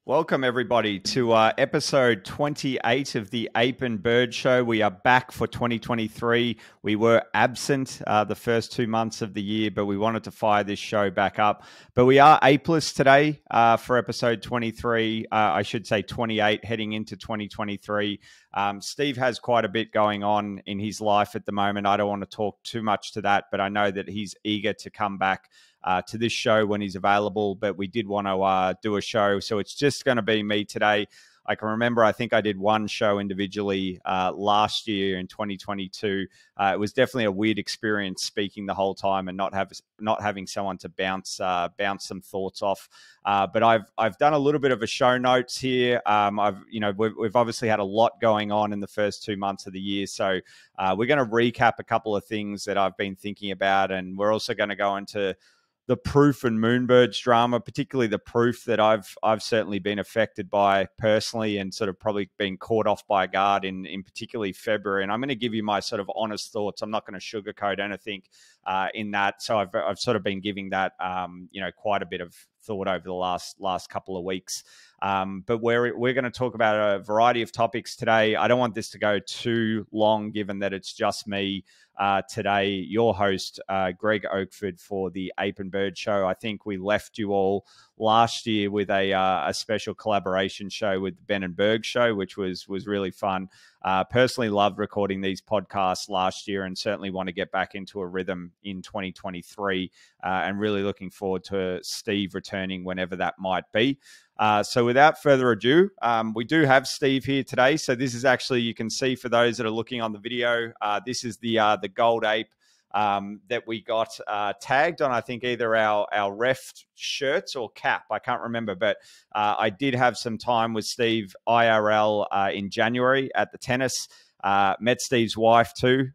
Welcome, everybody, to episode 28 of the Ape and Bird Show. We are back for 2023. We were absent the first 2 months of the year, but we wanted to fire this show back up. But we are apeless today for episode 23, I should say 28, heading into 2023. Steve has quite a bit going on in his life at the moment. I don't want to talk too much to that, but I know that he's eager to come back to this show when he's available, but we did want to do a show. So it's just going to be me today. I can remember, I think I did one show individually last year in 2022. It was definitely a weird experience speaking the whole time and not having someone to bounce some thoughts off. But I've done a little bit of a show notes here. We've obviously had a lot going on in the first 2 months of the year, so we're going to recap a couple of things that I've been thinking about, and we're also going to go into the Proof and Moonbirds drama, particularly the Proof that I've certainly been affected by personally, and sort of probably been caught off by guard in particularly February. And I'm going to give you my sort of honest thoughts. I'm not going to sugarcoat anything in that. So I've sort of been giving that quite a bit of thought over the last couple of weeks. But we're going to talk about a variety of topics today. I don't want this to go too long, given that it's just me today, your host, Greg Oakford, for the Ape and Bird Show. I think we left you all last year with a special collaboration show with the Ben and Berg Show, which was really fun. Personally loved recording these podcasts last year, and certainly want to get back into a rhythm in 2023, and really looking forward to Steve returning whenever that might be. So without further ado, we do have Steve here today. So this is actually, you can see for those that are looking on the video, this is the gold ape that we got tagged on, I think, either our ref shirts or cap. I can't remember, but I did have some time with Steve IRL in January at the tennis. Met Steve's wife too,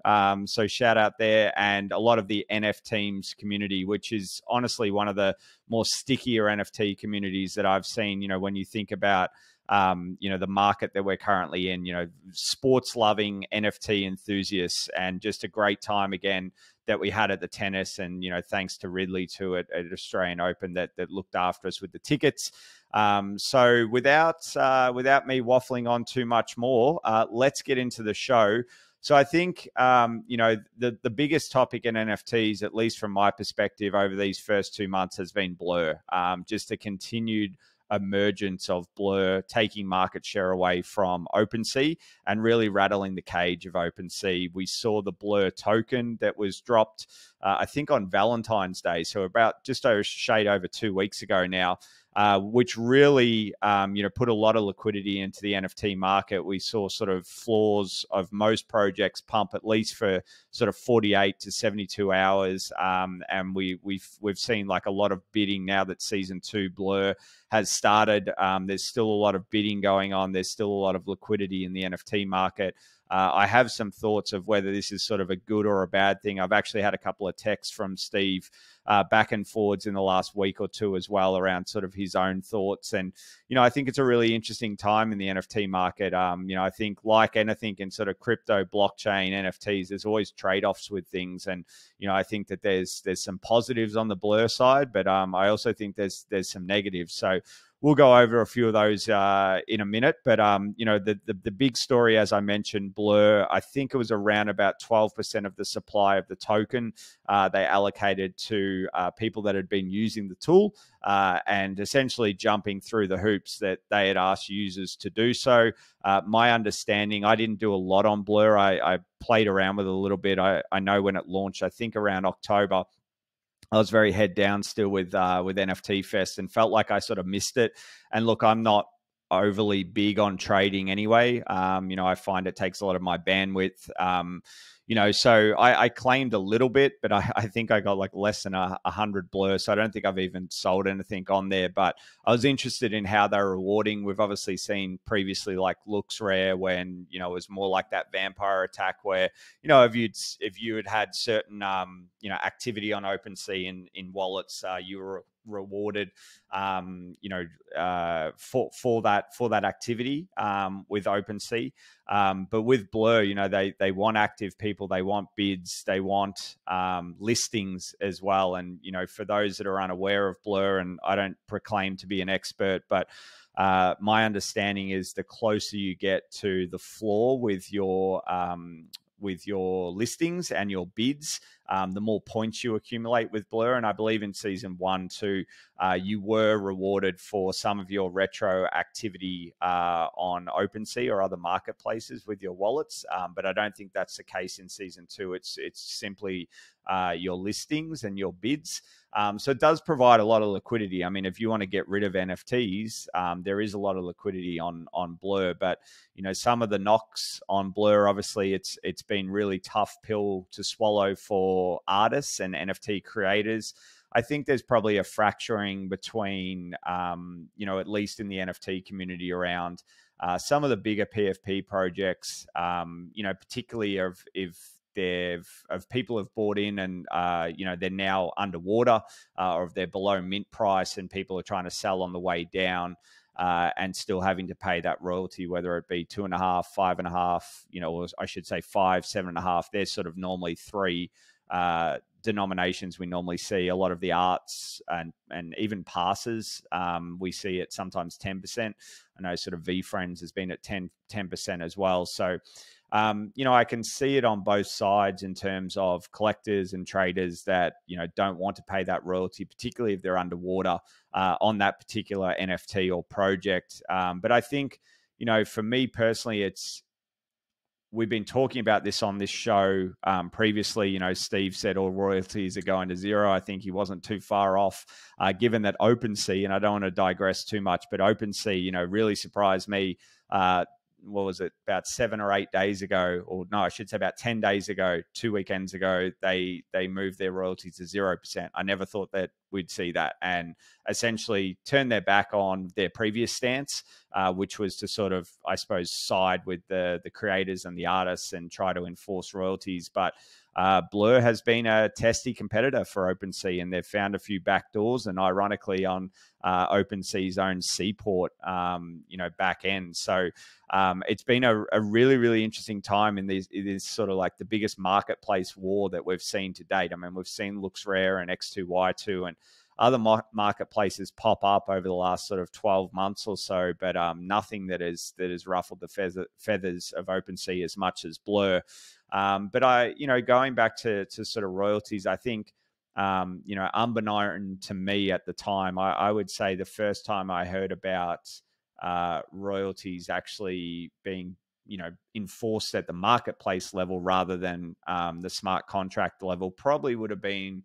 so shout out there, and a lot of the NF Teams community, which is honestly one of the more stickier NFT communities that I've seen. When you think about the market that we're currently in, sports loving NFT enthusiasts, and just a great time again that we had at the tennis, and thanks to Ridley too at Australian Open that looked after us with the tickets. So without me waffling on too much more, let's get into the show. So I think, the biggest topic in NFTs, at least from my perspective over these first 2 months, has been Blur. Just a continued emergence of Blur taking market share away from OpenSea and really rattling the cage of OpenSea. We saw the Blur token that was dropped, I think on Valentine's Day, so about just over shade over 2 weeks ago now, which really, put a lot of liquidity into the NFT market. We saw sort of floors of most projects pump at least for sort of 48 to 72 hours. And we've seen like a lot of bidding now that season 2 Blur has started. There's still a lot of bidding going on. There's still a lot of liquidity in the NFT market. I have some thoughts of whether this is sort of a good or a bad thing. I've actually had a couple of texts from Steve back and forwards in the last week or two as well around sort of his own thoughts. And, I think it's a really interesting time in the NFT market. I think like anything in sort of crypto, blockchain, NFTs, there's always trade-offs with things. And, I think that there's some positives on the Blur side, but I also think there's some negatives. So we'll go over a few of those in a minute. But, the big story, as I mentioned, Blur, I think it was around about 12% of the supply of the token they allocated to people that had been using the tool and essentially jumping through the hoops that they had asked users to do so. My understanding, I didn't do a lot on Blur. I played around with it a little bit. I know when it launched, I think around October, I was very head down still with NFT Fest and felt like I sort of missed it. And look, I'm not overly big on trading anyway. I find it takes a lot of my bandwidth. So I claimed a little bit, but I think I got like less than 100 Blur. So I don't think I've even sold anything on there, but I was interested in how they're rewarding. We've obviously seen previously like Looks Rare when, it was more like that vampire attack where, if you had certain, activity on OpenSea in wallets, you were rewarded, for that activity with OpenSea. But with Brrrr, they want active people, they want bids, they want listings as well. And for those that are unaware of Brrrr, and I don't proclaim to be an expert, but my understanding is the closer you get to the floor with your listings and your bids, the more points you accumulate with Brrrr. And I believe in season 1, 2, you were rewarded for some of your retro activity on OpenSea or other marketplaces with your wallets. But I don't think that's the case in season 2. It's simply your listings and your bids. So it does provide a lot of liquidity. I mean, if you want to get rid of NFTs, there is a lot of liquidity on Brrrr. But some of the knocks on Brrrr, obviously, it's been really tough pill to swallow for artists and NFT creators. I think there's probably a fracturing between, at least in the NFT community, around some of the bigger PFP projects, particularly if people have bought in and they're now underwater, or if they're below mint price and people are trying to sell on the way down, and still having to pay that royalty, whether it be 2.5, 5.5, or I should say 5, 7.5. There's sort of normally 3 denominations we normally see. A lot of the arts and even passes, we see it sometimes 10%. I know sort of VFriends has been at 10% as well. So I can see it on both sides in terms of collectors and traders that don't want to pay that royalty, particularly if they're underwater on that particular NFT or project. But I think for me personally, we've been talking about this on this show previously. Steve said all royalties are going to zero. I think he wasn't too far off, given that OpenSea, and I don't want to digress too much, but OpenSea, really surprised me. What was it, about 7 or 8 days ago, or no, I should say about 10 days ago, 2 weekends ago, they moved their royalties to 0%. I never thought that we'd see that, and essentially turn their back on their previous stance, which was to sort of, I suppose, side with the creators and the artists and try to enforce royalties. But Brrrr has been a testy competitor for OpenSea, and they've found a few backdoors, and ironically on OpenSea's own Seaport, back end. So it's been a really, really interesting time in these. It is sort of like the biggest marketplace war that we've seen to date. I mean, we've seen LooksRare and X2Y2 and other marketplaces pop up over the last sort of 12 months or so, but nothing that has ruffled the feathers of OpenSea as much as Brrrr. But going back to sort of royalties, I think, unbeknown to me at the time, I would say the first time I heard about royalties actually being, enforced at the marketplace level rather than the smart contract level probably would have been,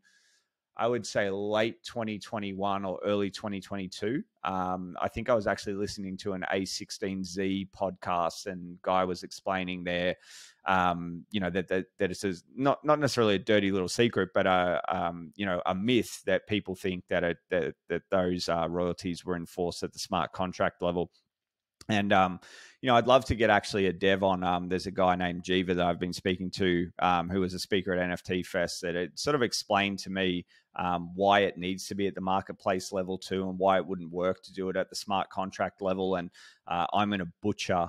I would say, late 2021 or early 2022. I think I was actually listening to an A16Z podcast, and guy was explaining there, that it's not necessarily a dirty little secret, but a myth that people think that those royalties were enforced at the smart contract level. And, I'd love to get actually a dev on. There's a guy named Jiva that I've been speaking to, who was a speaker at NFT Fest, that it sort of explained to me why it needs to be at the marketplace level too, and why it wouldn't work to do it at the smart contract level. And I'm going to butcher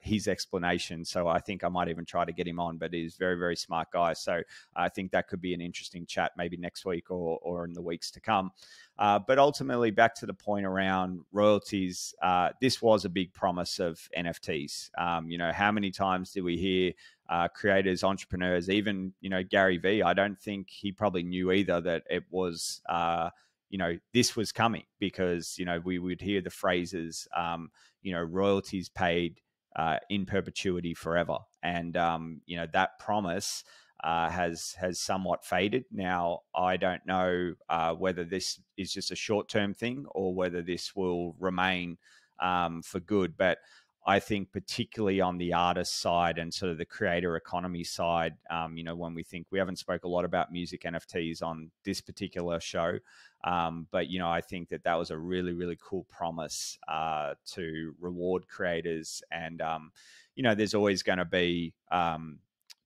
his explanation, so I think I might even try to get him on, but he's a very, very smart guy. So I think that could be an interesting chat maybe next week or in the weeks to come. But ultimately, back to the point around royalties, this was a big promise of NFTs. How many times did we hear creators, entrepreneurs, even, Gary Vee? I don't think he probably knew either that it was, this was coming, because, we would hear the phrases, royalties paid in perpetuity forever. And, that promise has somewhat faded. Now, I don't know whether this is just a short-term thing or whether this will remain for good. But I think particularly on the artist side and sort of the creator economy side, when we haven't spoke a lot about music NFTs on this particular show, but, I think that was a really, really cool promise to reward creators. And, there's always going to be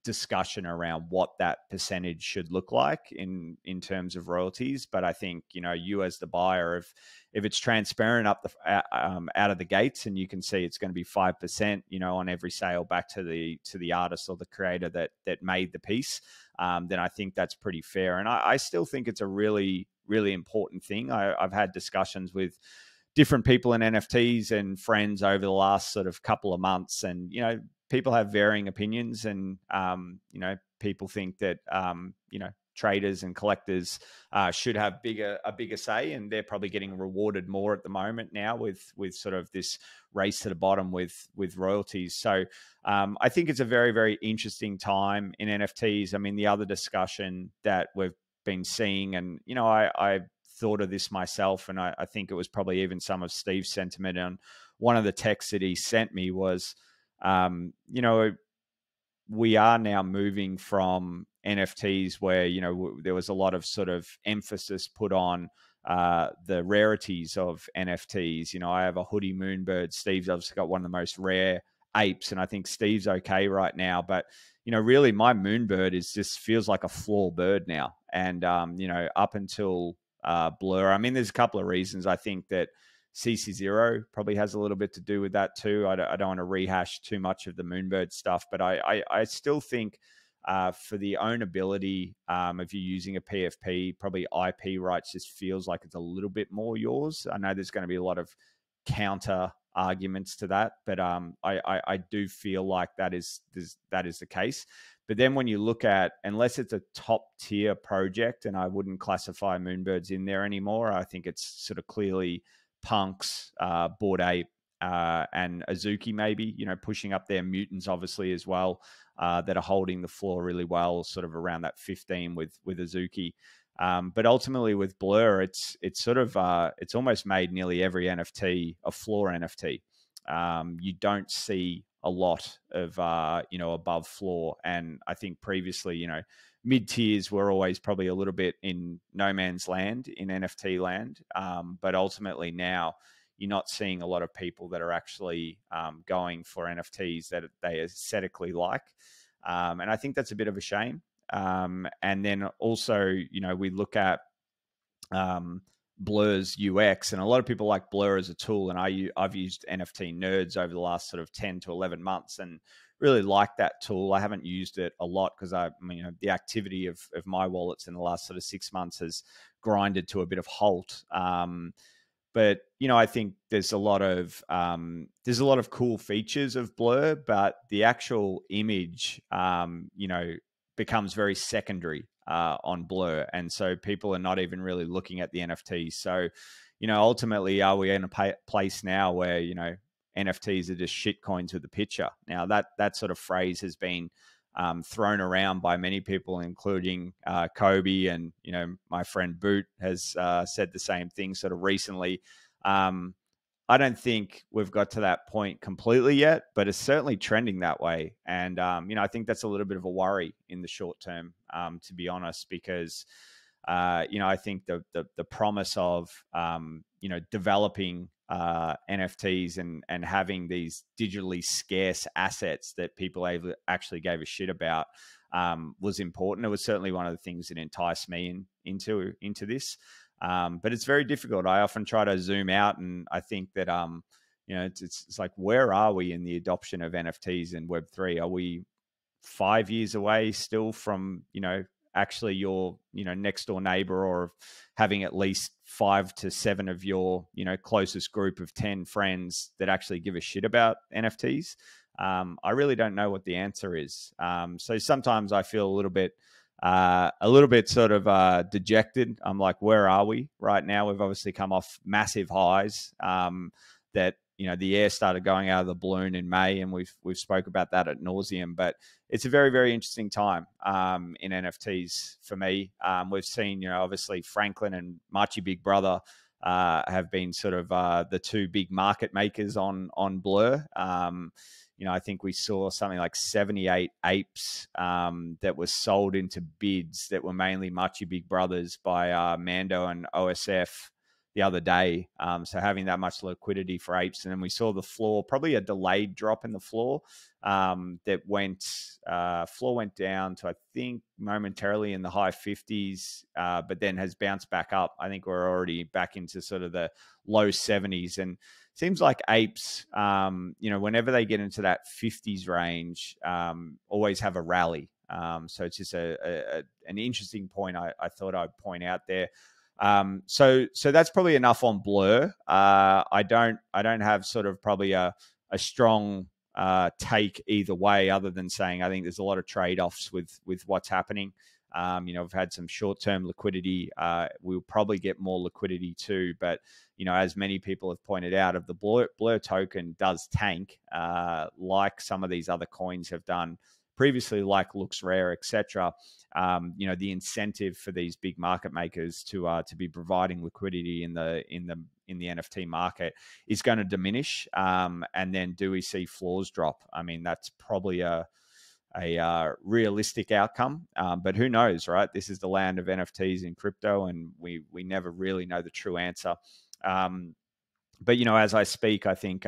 discussion around what that percentage should look like in terms of royalties. But I think, you as the buyer, if it's transparent out of the gates, and you can see it's going to be 5%, on every sale back to the artist or the creator that made the piece, then I think that's pretty fair. And I still think it's a really, really important thing. I've had discussions with different people in NFTs and friends over the last sort of couple of months, and people have varying opinions, and people think that traders and collectors should have a bigger say, and they're probably getting rewarded more at the moment now with sort of this race to the bottom with royalties. So I think it's a very, very interesting time in NFTs. I mean, the other discussion that we've been seeing, and I thought of this myself, and I think it was probably even some of Steve's sentiment on one of the texts that he sent me was, we are now moving from NFTs where, there was a lot of sort of emphasis put on the rarities of NFTs. I have a hoodie moonbird. Steve's obviously got one of the most rare apes, and I think Steve's okay right now. But, really my moonbird just feels like a floor bird now. And, up until Blur, I mean, there's a couple of reasons. I think that CC0 probably has a little bit to do with that too. I don't want to rehash too much of the Moonbird stuff, but I still think for the ownability, if you're using a PFP, probably IP rights just feels like it's a little bit more yours. I know there's going to be a lot of counter arguments to that, but I do feel like that is the case. But then when you look at, unless it's a top tier project, and I wouldn't classify Moonbirds in there anymore, I think it's sort of clearly Punks, Bored Ape, and Azuki maybe, pushing up their mutants obviously as well, that are holding the floor really well, sort of around that 15 with Azuki. But ultimately with Blur, it's sort of it's almost made nearly every NFT a floor NFT. You don't see a lot of above floor, and I think previously mid tiers were always probably a little bit in no man's land in NFT land, but ultimately now you're not seeing a lot of people that are actually going for NFTs that they aesthetically like, and I think that's a bit of a shame. And then also, we look at Blur's UX, and a lot of people like Blur as a tool, and I've used NFT Nerds over the last sort of 10 to 11 months and really like that tool. I haven't used it a lot because the activity of my wallets in the last sort of 6 months has grinded to a bit of halt. But I think there's a lot of cool features of Blur, but the actual image becomes very secondary on Blur, and so people are not even really looking at the NFTs. So ultimately, are we in a place now where NFTs are just shit coins with a picture? Now that sort of phrase has been thrown around by many people, including Kobe, and my friend Boot has said the same thing sort of recently. I don't think we've got to that point completely yet, but it's certainly trending that way. And, I think that's a little bit of a worry in the short term, to be honest, because, I think the promise of, developing NFTs and having these digitally scarce assets that people actually gave a shit about was important. It was certainly one of the things that enticed me into this. But it's very difficult. I often try to zoom out, and I think that it's like, where are we in the adoption of NFTs in Web3? Are we 5 years away still from actually your next door neighbor, or having at least 5 to 7 of your closest group of 10 friends that actually give a shit about NFTs? I really don't know what the answer is. So sometimes I feel a little bit sort of dejected. I'm like, where are we right now? We've obviously come off massive highs that the air started going out of the balloon in May, and we've spoke about that at nauseum. But it's a very, very interesting time in NFTs for me. We've seen obviously Franklin and Machi Big Brother have been sort of the two big market makers on Blur. I think we saw something like 78 apes that were sold into bids that were mainly Machi Big Brothers by Mando and OSF the other day. So having that much liquidity for apes, and then we saw the floor, probably a delayed drop in the floor that floor went down to, I think, momentarily in the high 50s, but then has bounced back up. I think we're already back into sort of the low 70s, and seems like apes, whenever they get into that 50s range, always have a rally. So it's just an interesting point I thought I'd point out there. So that's probably enough on Blur. I don't have sort of probably a strong take either way, other than saying I think there's a lot of trade-offs with what's happening. We've had some short-term liquidity. We'll probably get more liquidity too, but as many people have pointed out, if the Blur token does tank, like some of these other coins have done previously, like Looks Rare, etc. The incentive for these big market makers to be providing liquidity in the NFT market is going to diminish. And then do we see floors drop? I mean, that's probably a realistic outcome, but who knows, right? This is the land of NFTs in crypto, and we never really know the true answer. But as I speak, I think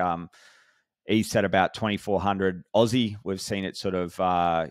ETH's at about 2,400 Aussie. We've seen it sort of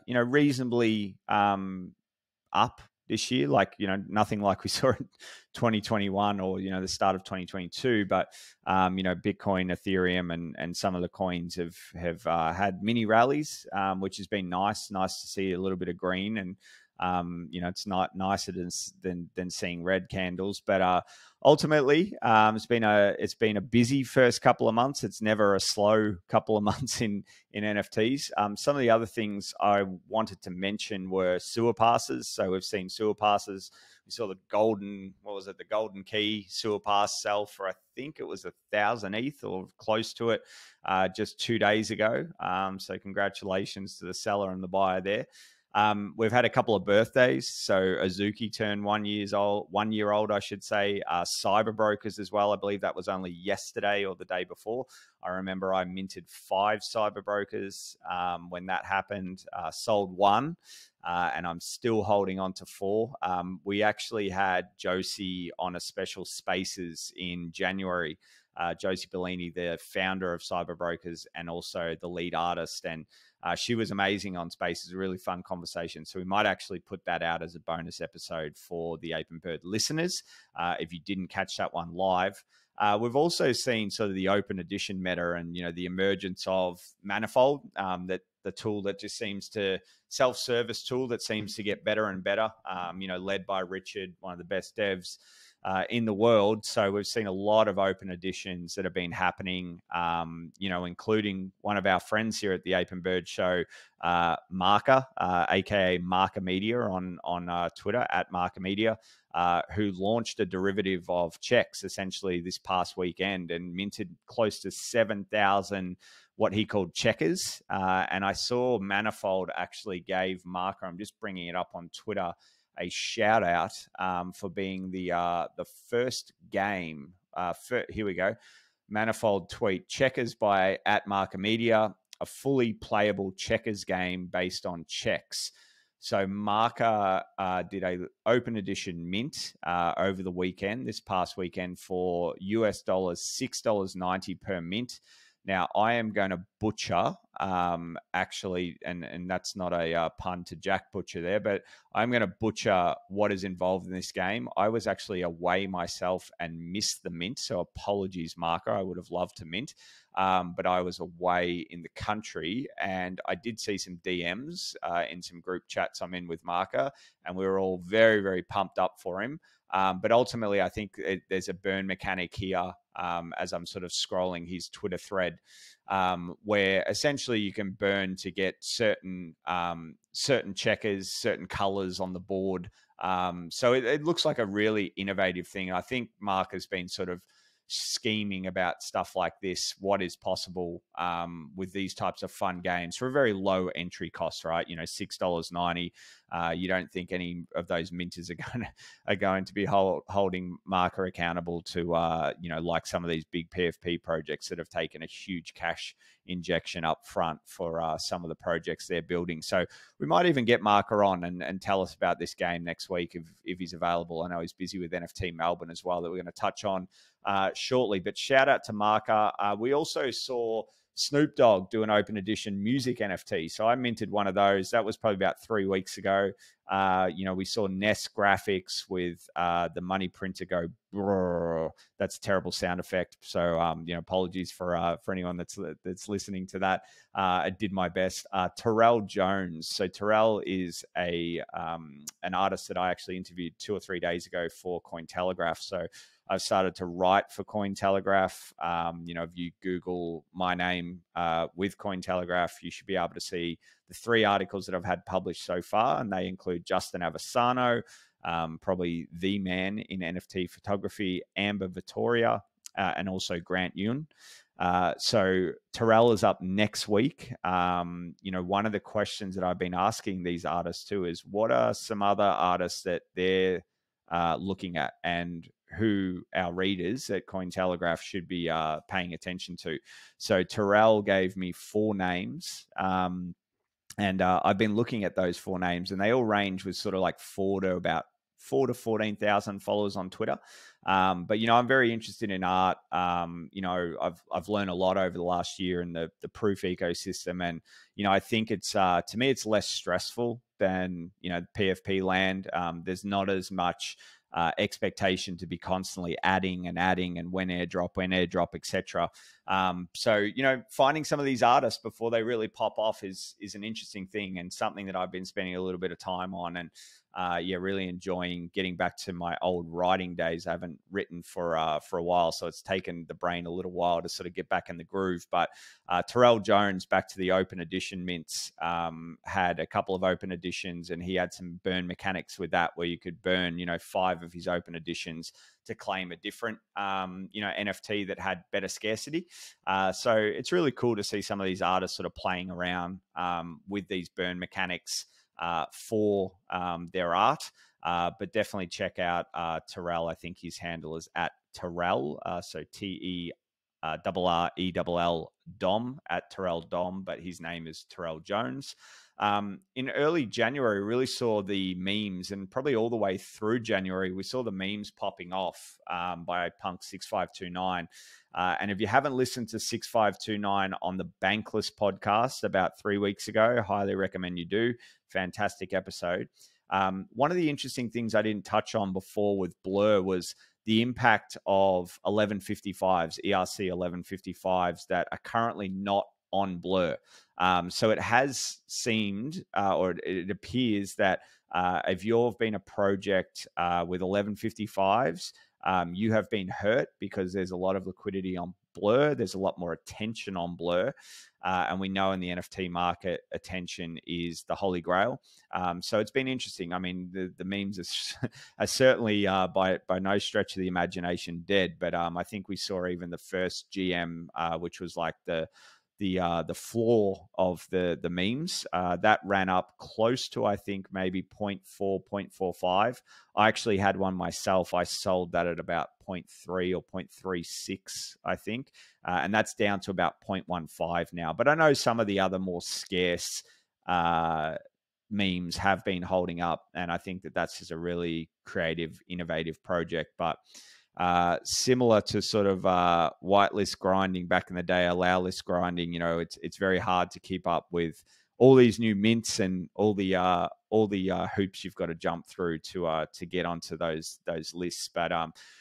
reasonably up this year, like nothing like we saw in 2021 or the start of 2022, but Bitcoin, Ethereum, and some of the coins have had mini rallies, which has been nice to see a little bit of green, and it's not nicer than seeing red candles, but ultimately it's been a busy first couple of months. It's never a slow couple of months in NFTs. Some of the other things I wanted to mention were sewer passes. So we've seen sewer passes. We saw the golden key sewer pass sell for, I think it was 1,000 ETH or close to it, just 2 days ago. So congratulations to the seller and the buyer there. We've had a couple of birthdays. So Azuki turned 1 year old, I should say. Cyber brokers as well. I believe that was only yesterday or the day before. I remember I minted 5 cyber brokers when that happened. Sold 1, and I'm still holding on to 4. We actually had Josie on a special Spaces in January. Josie Bellini, the founder of Cyber Brokers and also the lead artist, and she was amazing on Spaces. A really fun conversation. So we might actually put that out as a bonus episode for the Ape and Bird listeners if you didn't catch that one live. We've also seen sort of the open edition meta and the emergence of Manifold, that the tool that just seems to self-service tool that seems to get better and better. Led by Richard, one of the best devs in the world. So we've seen a lot of open editions that have been happening, including one of our friends here at the Ape and Bird Show, Marker, aka Marker Media on Twitter, at Marker Media, who launched a derivative of checks essentially this past weekend and minted close to 7,000 what he called checkers. And I saw Manifold actually gave Marker, I'm just bringing it up on Twitter, a shout out for being the first game. Here we go. Manifold tweet: checkers by @Marker a fully playable checkers game based on checks. So Marker did a open edition mint over the weekend, this past weekend, for US dollars $6.90 per mint. Now, I am going to butcher, actually, and that's not a pun to Jack Butcher there, but I'm going to butcher what is involved in this game. I was actually away myself and missed the mint, so apologies, Marker. I would have loved to mint, but I was away in the country, and I did see some DMs in some group chats I'm in with Marker, and we were all very, very pumped up for him. But ultimately, I think there's a burn mechanic here, as I'm sort of scrolling his Twitter thread, where essentially you can burn to get certain checkers, certain colors on the board. So it looks like a really innovative thing. I think Mark has been sort of scheming about stuff like this, what is possible with these types of fun games for a very low entry cost, right? $6.90. you don't think any of those minters are going to be holding Marker accountable to like some of these big PFP projects that have taken a huge cash injection up front for some of the projects they're building. So we might even get Marker on and tell us about this game next week if he's available. I know he's busy with NFT Melbourne as well, that we're going to touch on shortly. But shout out to Marker. We also saw Snoop Dogg do an open edition music NFT. So I minted one of those. That was probably about 3 weeks ago. We saw Nest Graphics with the money printer go brrrr. That's a terrible sound effect. So apologies for anyone that's listening to that. I did my best. Terrell Jones. So Terrell is an artist that I actually interviewed 2 or 3 days ago for Cointelegraph. So I've started to write for Cointelegraph. If you Google my name with Cointelegraph, you should be able to see the 3 articles that I've had published so far, and they include Justin Avasano, probably the man in NFT photography, Amber Vittoria, and also Grant Yun. So Terrell is up next week. One of the questions that I've been asking these artists too is, what are some other artists that they're looking at and who our readers at Cointelegraph should be paying attention to? So Terrell gave me 4 names. And I've been looking at those 4 names, and they all range with sort of like 4 to 14,000 followers on Twitter. But I'm very interested in art. I've learned a lot over the last year in the proof ecosystem, and I think it's to me it's less stressful than PFP land. There's not as much expectation to be constantly adding and when airdrop, etc. So finding some of these artists before they really pop off is an interesting thing, and something that I've been spending a little bit of time on, and really enjoying getting back to my old writing days. I haven't written for a while, so it's taken the brain a little while to sort of get back in the groove. But Terrell Jones, back to the open edition mints, had a couple of open editions, and he had some burn mechanics with that, where you could burn 5 of his open editions to claim a different NFT that had better scarcity. So it's really cool to see some of these artists sort of playing around with these burn mechanics for their art. But definitely check out Terrell. I think his handle is at Terrell, so TERRELL Dom, at Terrell Dom, but his name is Terrell Jones. In early January, we really saw the memes, and probably all the way through January, we saw the memes popping off by Punk 6529. And if you haven't listened to 6529 on the Bankless podcast about 3 weeks ago, highly recommend you do. Fantastic episode. One of the interesting things I didn't touch on before with Brrrr was the impact of 1155s, ERC 1155s that are currently not on Brrrr. So it has seemed, or it appears that if you've been a project with 1155s, you have been hurt because there's a lot of liquidity on Brrrr. There's a lot more attention on Brrrr. And we know in the NFT market, attention is the holy grail. So it's been interesting. I mean, the memes are certainly by no stretch of the imagination dead. But I think we saw even the first GM, which was like the floor of the memes, that ran up close to, I think, maybe 0.4, 0.45. I actually had one myself. I sold that at about 0.3 or 0.36, I think. And that's down to about 0.15 now. But I know some of the other more scarce memes have been holding up. And I think that that's just a really creative, innovative project. But similar to sort of whitelist grinding back in the day, allow list grinding, it's very hard to keep up with all these new mints and all the hoops you've got to jump through to get onto those lists. But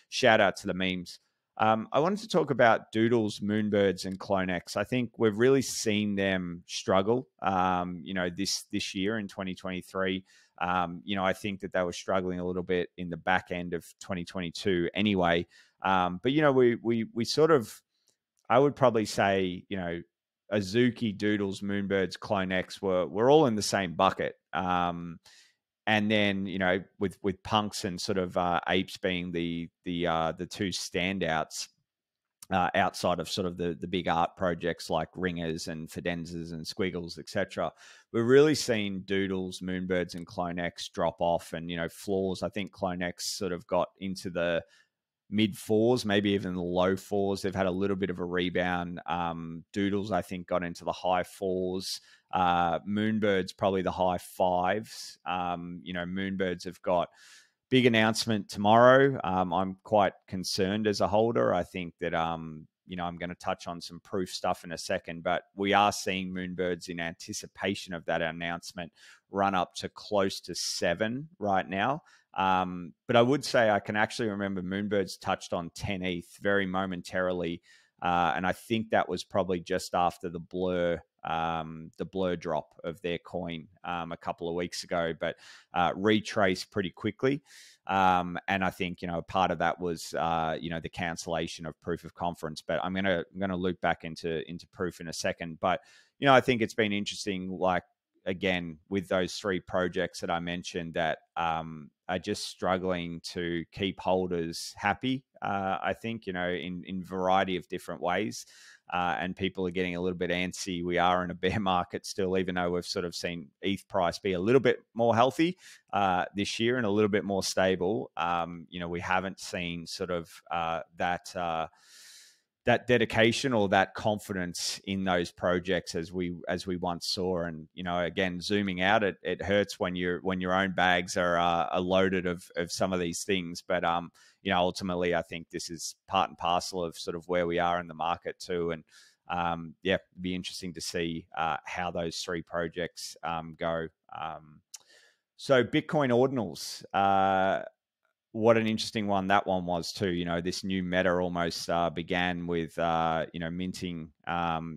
shout out to the memes. I wanted to talk about Doodles, Moonbirds, and CloneX. I think we've really seen them struggle, this year in 2023. I think that they were struggling a little bit in the back end of 2022 anyway. But, we sort of, I would probably say, Azuki, Doodles, Moonbirds, CloneX were all in the same bucket. And then, with Punks and sort of Apes being the two standouts, outside of sort of the big art projects like ringers and fidenzas and squiggles, etc. We're really seeing doodles, moonbirds, and clonex drop off, and floors. I think clonex sort of got into the mid fours, maybe even the low fours. They've had a little bit of a rebound. Doodles, I think, got into the high fours. Moonbirds probably the high fives. Moonbirds have got big announcement tomorrow. I'm quite concerned as a holder. I think that I'm going to touch on some proof stuff in a second, but we are seeing Moonbirds in anticipation of that announcement run up to close to 7 right now. But I would say I can actually remember Moonbirds touched on 10 ETH very momentarily, and I think that was probably just after the blur drop of their coin a couple of weeks ago, but retraced pretty quickly. And I think part of that was the cancellation of proof of conference. But I'm gonna loop back into proof in a second. But I think it's been interesting, like, again, with those 3 projects that I mentioned that are just struggling to keep holders happy. I think in variety of different ways. And people are getting a little bit antsy. We are in a bear market still, even though we've sort of seen ETH price be a little bit more healthy this year and a little bit more stable. We haven't seen sort of that dedication or that confidence in those projects as we once saw. And again, zooming out, it hurts when your own bags are loaded of some of these things. But ultimately, I think this is part and parcel of sort of where we are in the market too. And it'd be interesting to see how those 3 projects go. So Bitcoin ordinals. What an interesting one that one was too. This new meta almost began with minting,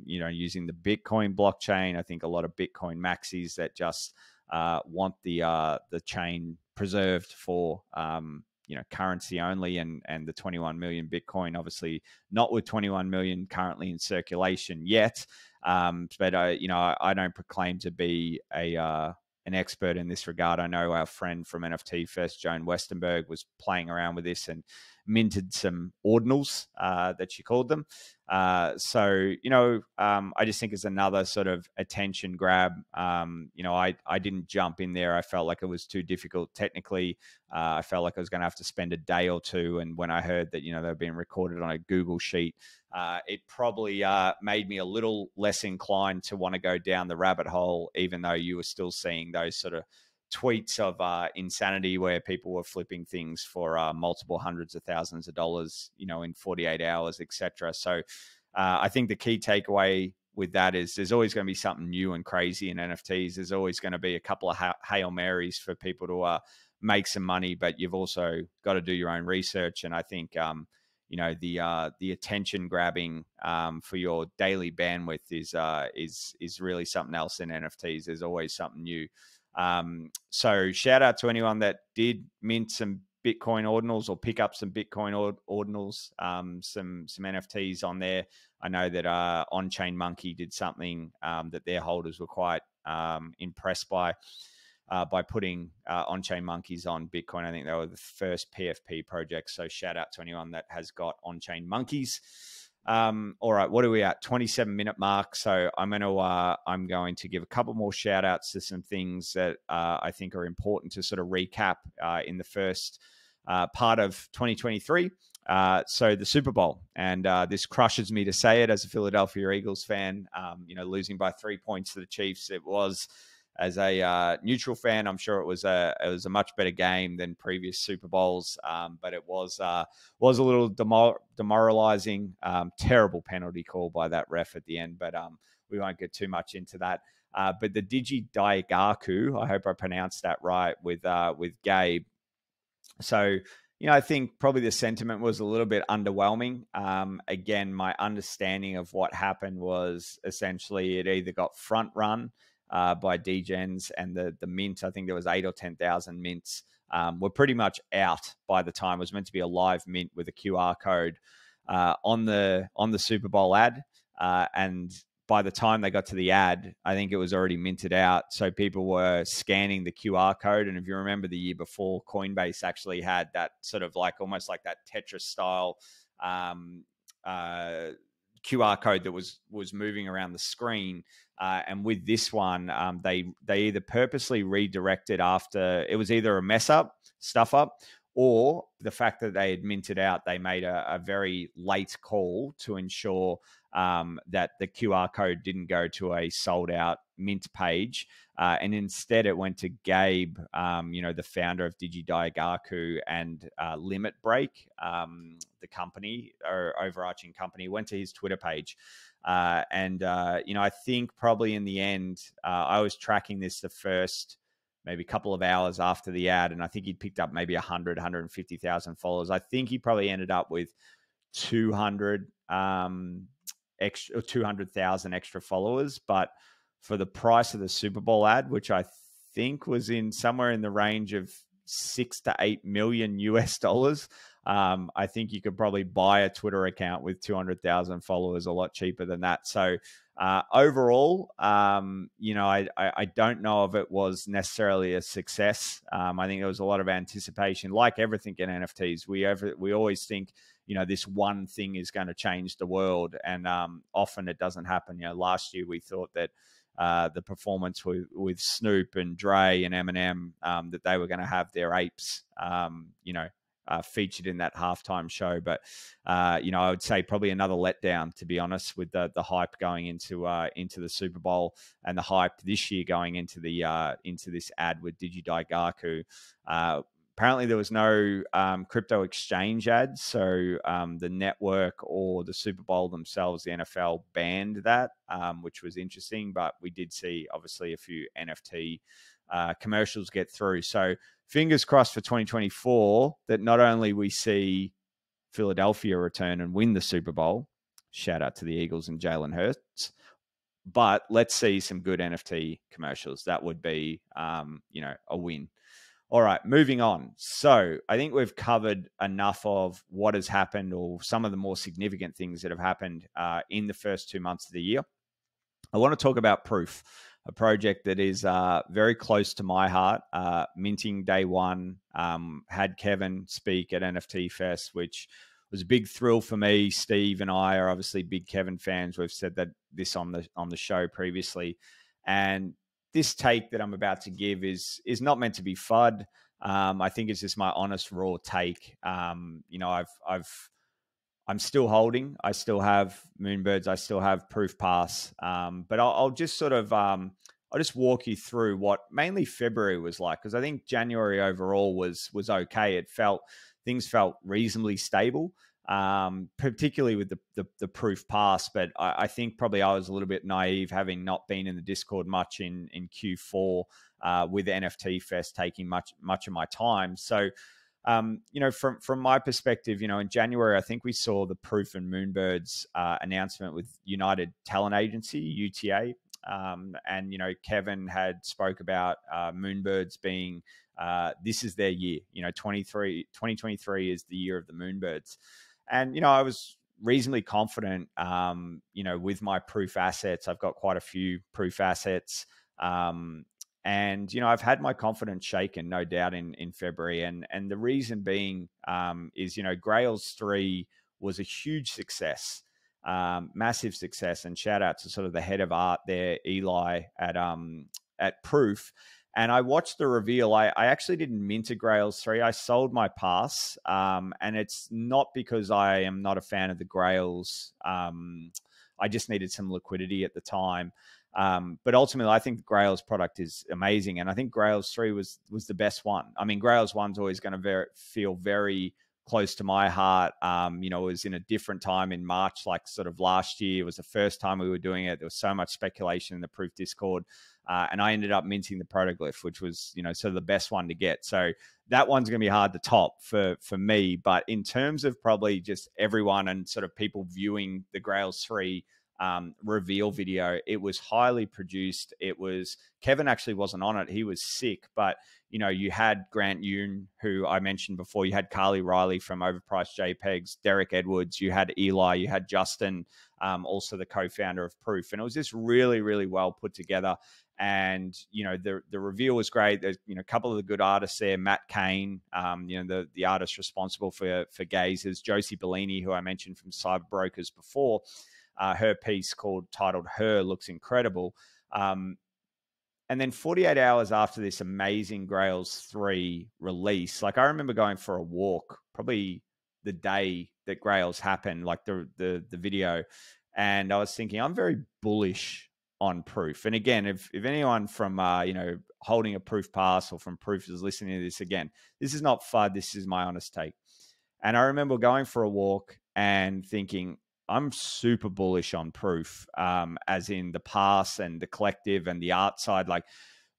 using the Bitcoin blockchain. I think a lot of Bitcoin maxis that just want the chain preserved for currency only, and the 21 million Bitcoin, obviously not with 21 million currently in circulation yet. But I don't proclaim to be an expert in this regard. I know our friend from NFT Fest, Joan Westenberg, was playing around with this and minted some ordinals that she called them. I just think it's another sort of attention grab. I didn't jump in there. I felt like it was too difficult technically. I felt like I was going to have to spend a day or two. And when I heard that, they were being recorded on a Google Sheet, it probably made me a little less inclined to want to go down the rabbit hole, even though you were still seeing those sort of tweets of insanity where people were flipping things for multiple hundreds of thousands of dollars, in 48 hours, etc. So I think the key takeaway with that is there's always going to be something new and crazy in NFTs. There's always going to be a couple of Hail Marys for people to make some money, but you've also got to do your own research. And I think the attention grabbing for your daily bandwidth is really something else in NFTs. There's always something new. So shout out to anyone that did mint some Bitcoin ordinals or pick up some Bitcoin ordinals, some NFTs on there. I know that On-Chain Monkey did something that their holders were quite impressed by putting On-Chain Monkeys on Bitcoin. I think they were the first PFP project. So shout out to anyone that has got On-Chain Monkeys. All right, what are we at? 27-minute mark. So I'm going to give a couple more shout outs to some things that I think are important to sort of recap in the first part of 2023. So the Super Bowl, and this crushes me to say it as a Philadelphia Eagles fan. Losing by 3 points to the Chiefs, it was, as a neutral fan, I'm sure it was a much better game than previous Super Bowls, but it was a little demoralizing. Terrible penalty call by that ref at the end, but we won't get too much into that. But the Digi Daigaku, I hope I pronounced that right, with Gabe. So, I think probably the sentiment was a little bit underwhelming. Again, my understanding of what happened was essentially it either got front run by Degens, and the mint, I think there was 8 or 10,000 mints, were pretty much out by the time. It was meant to be a live mint with a QR code on the Super Bowl ad, and by the time they got to the ad, I think it was already minted out. So people were scanning the QR code. And if you remember the year before, Coinbase actually had that sort of like almost like that Tetris style QR code that was moving around the screen. And with this one, they either purposely redirected after it was either a stuff up, or the fact that they had minted out, they made a very late call to ensure that the QR code didn't go to a sold out mint page. And instead it went to Gabe, the founder of Digidaigaku and Limit Break, the company or overarching company, went to his Twitter page. I think probably in the end, I was tracking this the first maybe a couple of hours after the ad, and I think he'd picked up maybe 150,000 followers. I think he probably ended up with 200,000 extra followers, but for the price of the Super Bowl ad, which I think was in somewhere in the range of $6 to $8 million US, I think you could probably buy a Twitter account with 200,000 followers a lot cheaper than that. So overall, I don't know if it was necessarily a success. I think there was a lot of anticipation, like everything in NFTs. We always think, this one thing is going to change the world, and often it doesn't happen. Last year we thought that the performance with Snoop and Dre and Eminem, that they were going to have their apes, featured in that halftime show. But, I would say probably another letdown, to be honest, with the hype going into the Super Bowl, and the hype this year going into this ad with Digidaigaku. Apparently there was no crypto exchange ads. So the network or the Super Bowl themselves, the NFL, banned that, which was interesting. But we did see, obviously, a few NFT commercials get through. So fingers crossed for 2024 that not only we see Philadelphia return and win the Super Bowl, shout out to the Eagles and Jalen Hurts, but let's see some good NFT commercials. That would be, a win. All right, moving on. So I think we've covered enough of what has happened, or some of the more significant things that have happened in the first 2 months of the year. I want to talk about Proof, a project that is very close to my heart. Minting day one, had Kevin speak at NFT Fest, which was a big thrill for me. Steve and I are obviously big Kevin fans. We've said that this on the show previously, and this take that I'm about to give is not meant to be FUD. I think it's just my honest, raw take. I'm still holding. I still have Moonbirds. I still have Proof Pass. But I'll just sort of I'll just walk you through what mainly February was like, because I think January overall was okay. Things felt reasonably stable, particularly with the Proof Pass. But I think probably I was a little bit naive, having not been in the Discord much in Q4, with NFT Fest taking much of my time. So, from my perspective, in January, I think we saw the Proof and Moonbirds announcement with United Talent Agency, UTA. And Kevin had spoke about Moonbirds being this is their year. 2023 is the year of the Moonbirds. And, I was reasonably confident, with my Proof assets. I've got quite a few Proof assets. And, I've had my confidence shaken, no doubt, in February. And the reason being is, Grails 3 was a huge success, massive success. And shout out to sort of the head of art there, Eli, at Proof. And I watched the reveal. I actually didn't mint a Grails 3. I sold my pass. And it's not because I am not a fan of the Grails. I just needed some liquidity at the time. But ultimately, I think the Grails product is amazing. And I think Grails 3 was the best one. I mean, Grails 1's always going to feel very close to my heart. It was in a different time in March, like sort of last year. It was the first time we were doing it. There was so much speculation in the Proof Discord. And I ended up minting the Protoglyph, which was, sort of the best one to get. So that one's going to be hard to top for me. But in terms of probably just everyone and sort of people viewing the Grails 3 reveal video. It was highly produced. Kevin actually wasn't on it. He was sick, but you had Grant Yoon, who I mentioned before. You had Carly Riley from Overpriced JPEGs, Derek Edwards, you had Eli, you had Justin, also the co-founder of Proof. And it was just really, really well put together. And, the reveal was great. There's, a couple of the good artists there. Matt Kane, the artist responsible for Gazers. Josie Bellini, who I mentioned from Cyber Brokers before. Her piece titled Her looks incredible. And then 48 hours after this amazing Grails 3 release, like I remember going for a walk, probably the day that Grails happened, like the video. And I was thinking, I'm very bullish on Proof. And again, if anyone from, holding a Proof pass or from Proof is listening to this, again, this is not FUD. This is my honest take. And I remember going for a walk and thinking, I'm super bullish on Proof, as in the pass and the collective and the art side. Like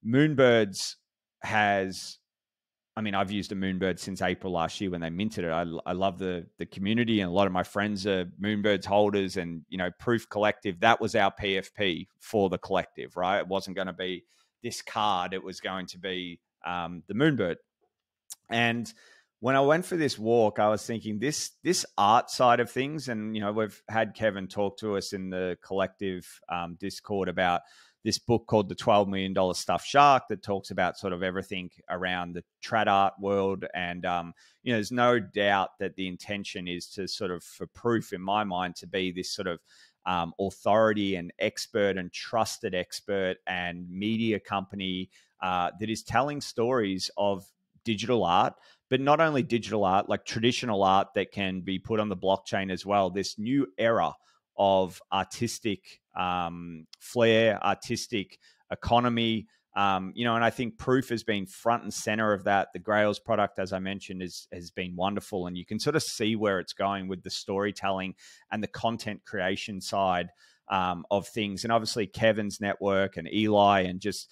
Moonbirds I've used a Moonbird since April last year when they minted it. I love the community, and a lot of my friends are Moonbirds holders, and, Proof Collective, that was our PFP for the collective, right? It wasn't going to be this card. It was going to be the Moonbird. And when I went for this walk, I was thinking this art side of things, and we've had Kevin talk to us in the collective Discord about this book called The $12 Million Stuffed Shark that talks about sort of everything around the trad art world. And there's no doubt that the intention is to sort of, for Proof, in my mind, to be this sort of authority and expert and trusted expert and media company that is telling stories of digital art, but not only digital art, like traditional art that can be put on the blockchain as well. This new era of artistic flair, artistic economy, and I think Proof has been front and center of that. The Grails product, as I mentioned, has been wonderful, and you can sort of see where it's going with the storytelling and the content creation side of things. And obviously Kevin's network and Eli, and just,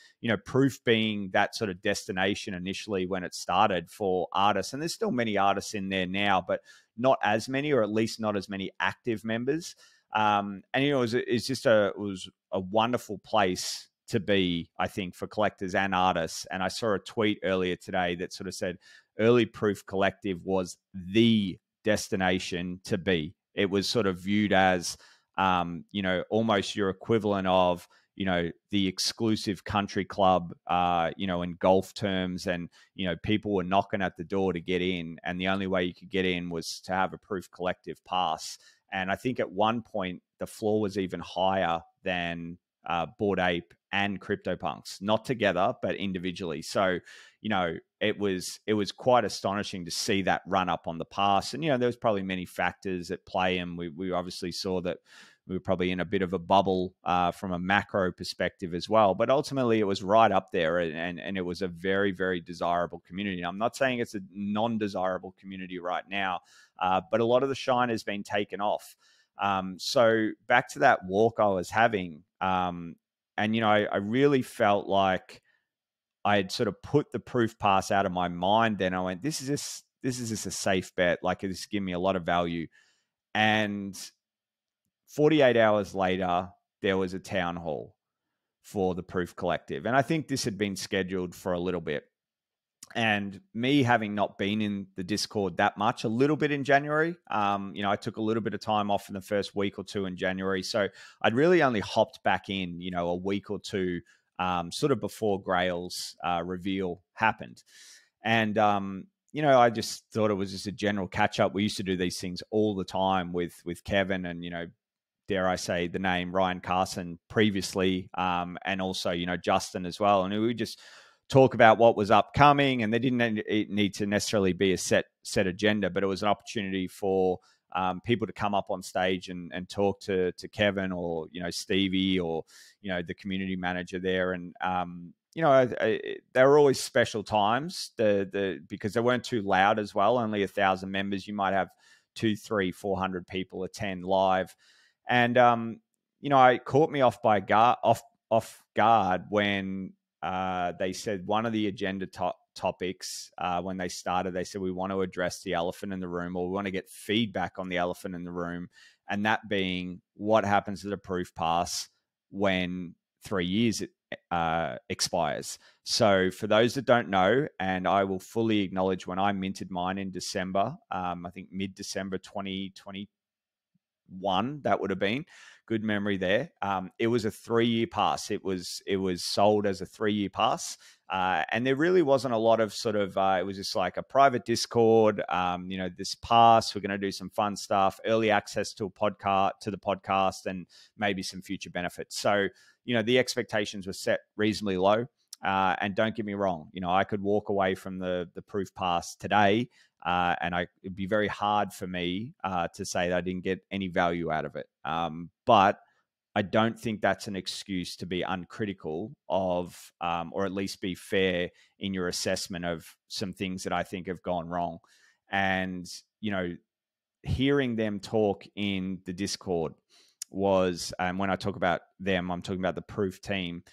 Proof being that sort of destination initially when it started for artists. And there's still many artists in there now, but not as many, or at least not as many active members. And, it was a wonderful place to be, I think, for collectors and artists. And I saw a tweet earlier today that sort of said early Proof Collective was the destination to be. It was sort of viewed as, almost your equivalent of, the exclusive country club, in golf terms. And, people were knocking at the door to get in. And the only way you could get in was to have a Proof Collective pass. And I think at one point, the floor was even higher than Bored Ape and CryptoPunks, not together, but individually. So, it was quite astonishing to see that run up on the pass. And, there was probably many factors at play. And we obviously saw that we were probably in a bit of a bubble from a macro perspective as well. But ultimately, it was right up there, and it was a very, very desirable community. I'm not saying it's a non-desirable community right now, but a lot of the shine has been taken off. So back to that walk I was having, and, I really felt like I had sort of put the Proof pass out of my mind. Then I went, this is just a safe bet. Like, it's giving me a lot of value. And 48 hours later, there was a town hall for the Proof Collective. And I think this had been scheduled for a little bit. And me having not been in the Discord that much, a little bit in January, I took a little bit of time off in the first week or two in January. So I'd really only hopped back in, a week or two, sort of before Grail's reveal happened. And, I just thought it was just a general catch up. We used to do these things all the time with Kevin and, dare I say, the name Ryan Carson previously, and also, Justin as well. And we just talk about what was upcoming, and there didn't need to necessarily be a set agenda, but it was an opportunity for people to come up on stage and talk to Kevin or, Stevie or, the community manager there. And, they were always special times because they weren't too loud as well. Only 1,000 members. You might have 200, 300, 400 people attend live. And, it caught me off guard when they said one of the agenda topics when they started, they said, we want to address the elephant in the room, or we want to get feedback on the elephant in the room. and that being what happens to the proof pass when 3 years expires. So for those that don't know, and I will fully acknowledge when I minted mine in December, I think mid-December 2021, that would have been good memory there. It was a 3-year pass. It was sold as a 3-year pass. And there really wasn't a lot of sort of, it was just like a private Discord, this pass, we're going to do some fun stuff, early access to the podcast, and maybe some future benefits. So, the expectations were set reasonably low. And don't get me wrong, I could walk away from the proof pass today, and it'd be very hard for me to say that I didn't get any value out of it. But I don't think that's an excuse to be uncritical of, or at least be fair in your assessment of some things that I think have gone wrong. And, hearing them talk in the Discord was, when I talk about them, I'm talking about the proof team.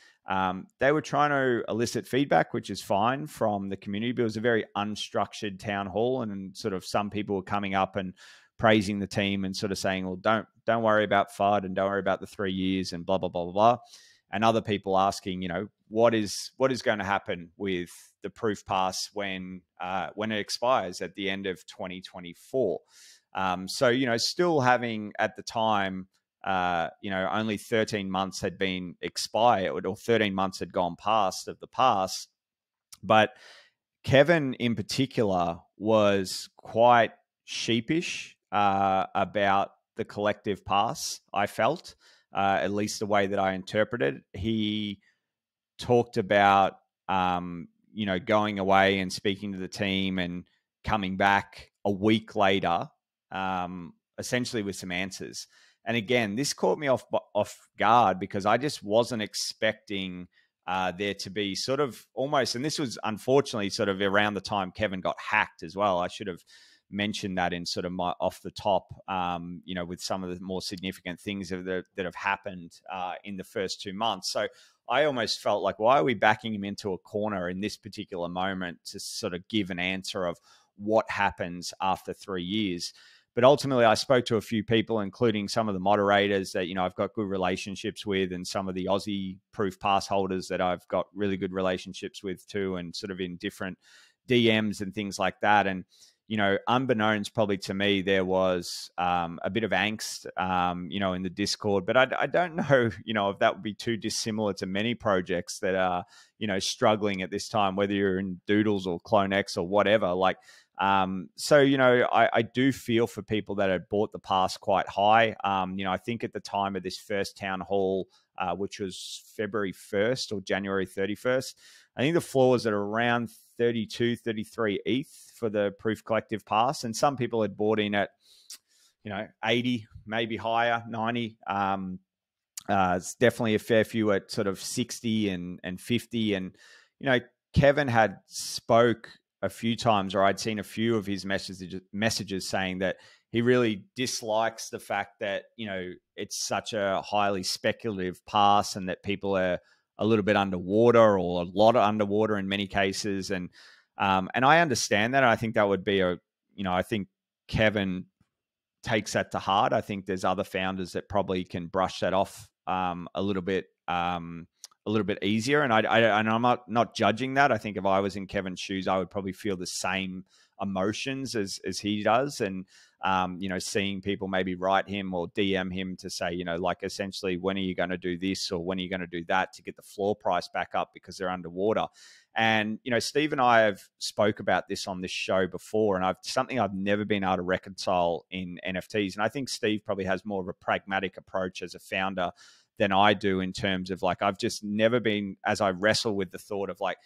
They were trying to elicit feedback, which is fine, from the community, but it was a very unstructured town hall, and sort of some people were coming up and praising the team and sort of saying, well, don't worry about FUD and don't worry about the 3 years and blah, blah, blah, blah, blah. And other people asking, what is going to happen with the proof pass when it expires at the end of 2024. So, still having at the time, only 13 months had been expired, or 13 months had gone past of the pass. But Kevin in particular was quite sheepish about the collective pass, I felt, at least the way that I interpreted. He talked about, going away and speaking to the team and coming back a week later, essentially with some answers. And again, this caught me off guard, because I just wasn't expecting there to be sort of almost, and this was unfortunately sort of around the time Kevin got hacked as well. I should have mentioned that in sort of my off the top, with some of the more significant things that have happened in the first 2 months. So I almost felt like, why are we backing him into a corner in this particular moment to sort of give an answer of what happens after 3 years? But ultimately, I spoke to a few people, including some of the moderators that, I've got good relationships with, and some of the Aussie proof pass holders that I've got really good relationships with too, and sort of in different DMs and things like that. And, unbeknownst probably to me, there was a bit of angst, in the Discord. But I don't know, if that would be too dissimilar to many projects that are, struggling at this time, whether you're in Doodles or CloneX or whatever. Like, so, I do feel for people that had bought the pass quite high. I think at the time of this first town hall, which was February 1st or January 31st, I think the floor was at around 32, 33 ETH for the Proof Collective pass. And some people had bought in at, 80, maybe higher, 90. It's definitely a fair few at sort of 60 and 50. And, Kevin had spoke a few times, or I'd seen a few of his messages saying that he really dislikes the fact that, it's such a highly speculative pass, and that people are a little bit underwater, or a lot of underwater in many cases. And I understand that. I think that would be I think Kevin takes that to heart. I think there's other founders that probably can brush that off a little bit easier. And I'm not judging that. I think if I was in Kevin's shoes, I would probably feel the same emotions as he does. And, seeing people maybe write him or DM him to say, like essentially, when are you going to do this, or when are you going to do that to get the floor price back up because they're underwater? And, Steve and I have spoke about this on this show before, and something I've never been able to reconcile in NFTs. And I think Steve probably has more of a pragmatic approach as a founder than I do, in terms of like, I've just never been, as I wrestle with the thought of like,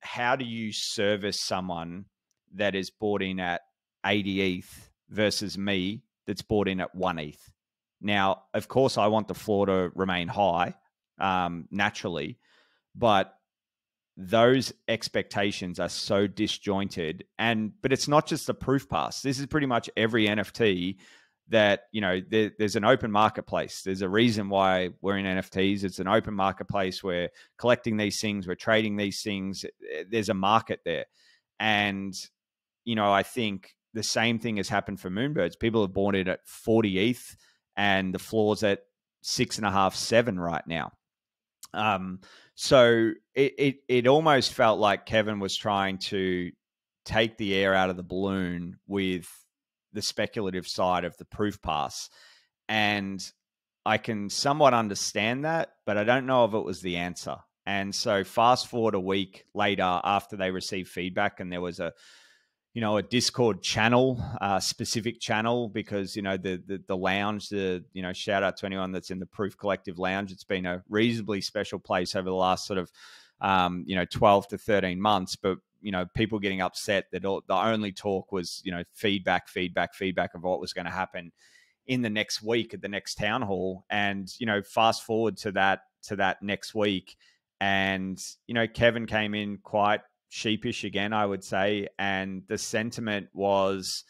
how do you service someone that is bought in at 80 ETH versus me that's bought in at 1 ETH? Now, of course, I want the floor to remain high, naturally, but those expectations are so disjointed. But it's not just the proof pass. This is pretty much every NFT that, there's an open marketplace. There's a reason why we're in NFTs. It's an open marketplace. We're collecting these things. We're trading these things. There's a market there. And, I think the same thing has happened for Moonbirds. People have bought it at 40 ETH. and the floor's at 6.5, 7 right now. So it almost felt like Kevin was trying to take the air out of the balloon with the speculative side of the proof pass. And I can somewhat understand that, but I don't know if it was the answer. And so fast forward a week later after they received feedback, and there was a Discord channel, specific channel, because, the lounge, shout out to anyone that's in the Proof Collective lounge. It's been a reasonably special place over the last sort of, 12 to 13 months. But, people getting upset that the only talk was, feedback of what was going to happen in the next week at the next town hall. And, fast forward to that next week. And, Kevin came in quite sheepish again, I would say. And the sentiment was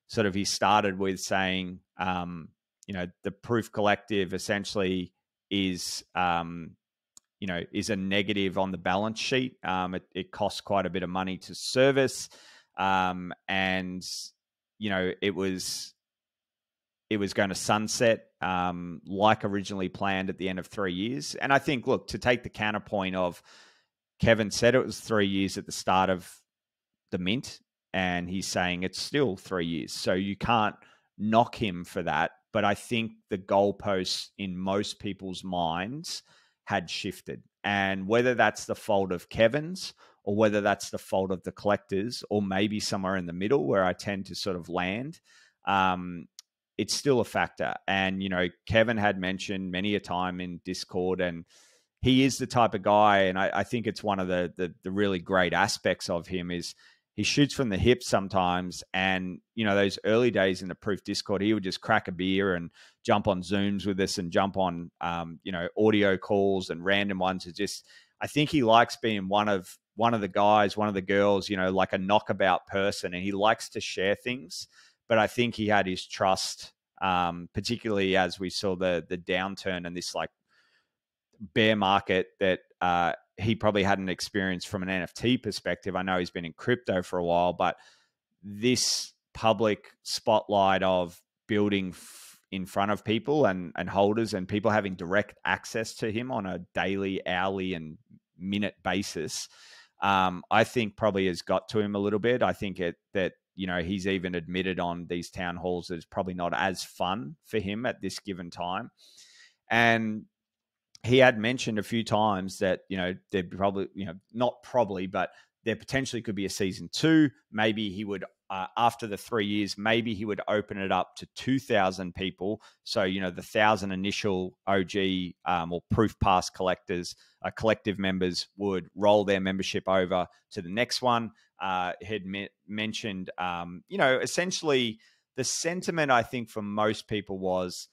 sort of, he started with saying, the Proof Collective essentially is, is a negative on the balance sheet. It costs quite a bit of money to service. And, it was going to sunset like originally planned at the end of 3 years. And I think, look, to take the counterpoint of, Kevin said it was 3 years at the start of the mint, and he's saying it's still 3 years. So you can't knock him for that. But I think the goalposts in most people's minds had shifted. And whether that's the fault of Kevin's, or whether that's the fault of the collectors, or maybe somewhere in the middle where I tend to sort of land, it's still a factor. And, Kevin had mentioned many a time in Discord, and he is the type of guy, and I think it's one of the really great aspects of him is he shoots from the hip sometimes. And, those early days in the Proof Discord, he would just crack a beer and jump on Zooms with us and jump on, audio calls and random ones. I think he likes being one of the guys, one of the girls, like a knockabout person, and he likes to share things. But I think he had his trust, particularly as we saw the downturn and this like bear market that he probably hadn't experienced from an NFT perspective. I know he's been in crypto for a while, but this public spotlight of building in front of people and holders, and people having direct access to him on a daily, hourly, and minute basis, I think probably has got to him a little bit. I think that he's even admitted on these town halls that it's probably not as fun for him at this given time. And he had mentioned a few times that, there'd probably, not probably, but there potentially could be a season 2. Maybe he would, after the 3 years, maybe he would open it up to 2,000 people. So, the 1,000 initial OG or Proof Pass collectors, collective members would roll their membership over to the next one. He had mentioned, essentially the sentiment, I think, for most people was,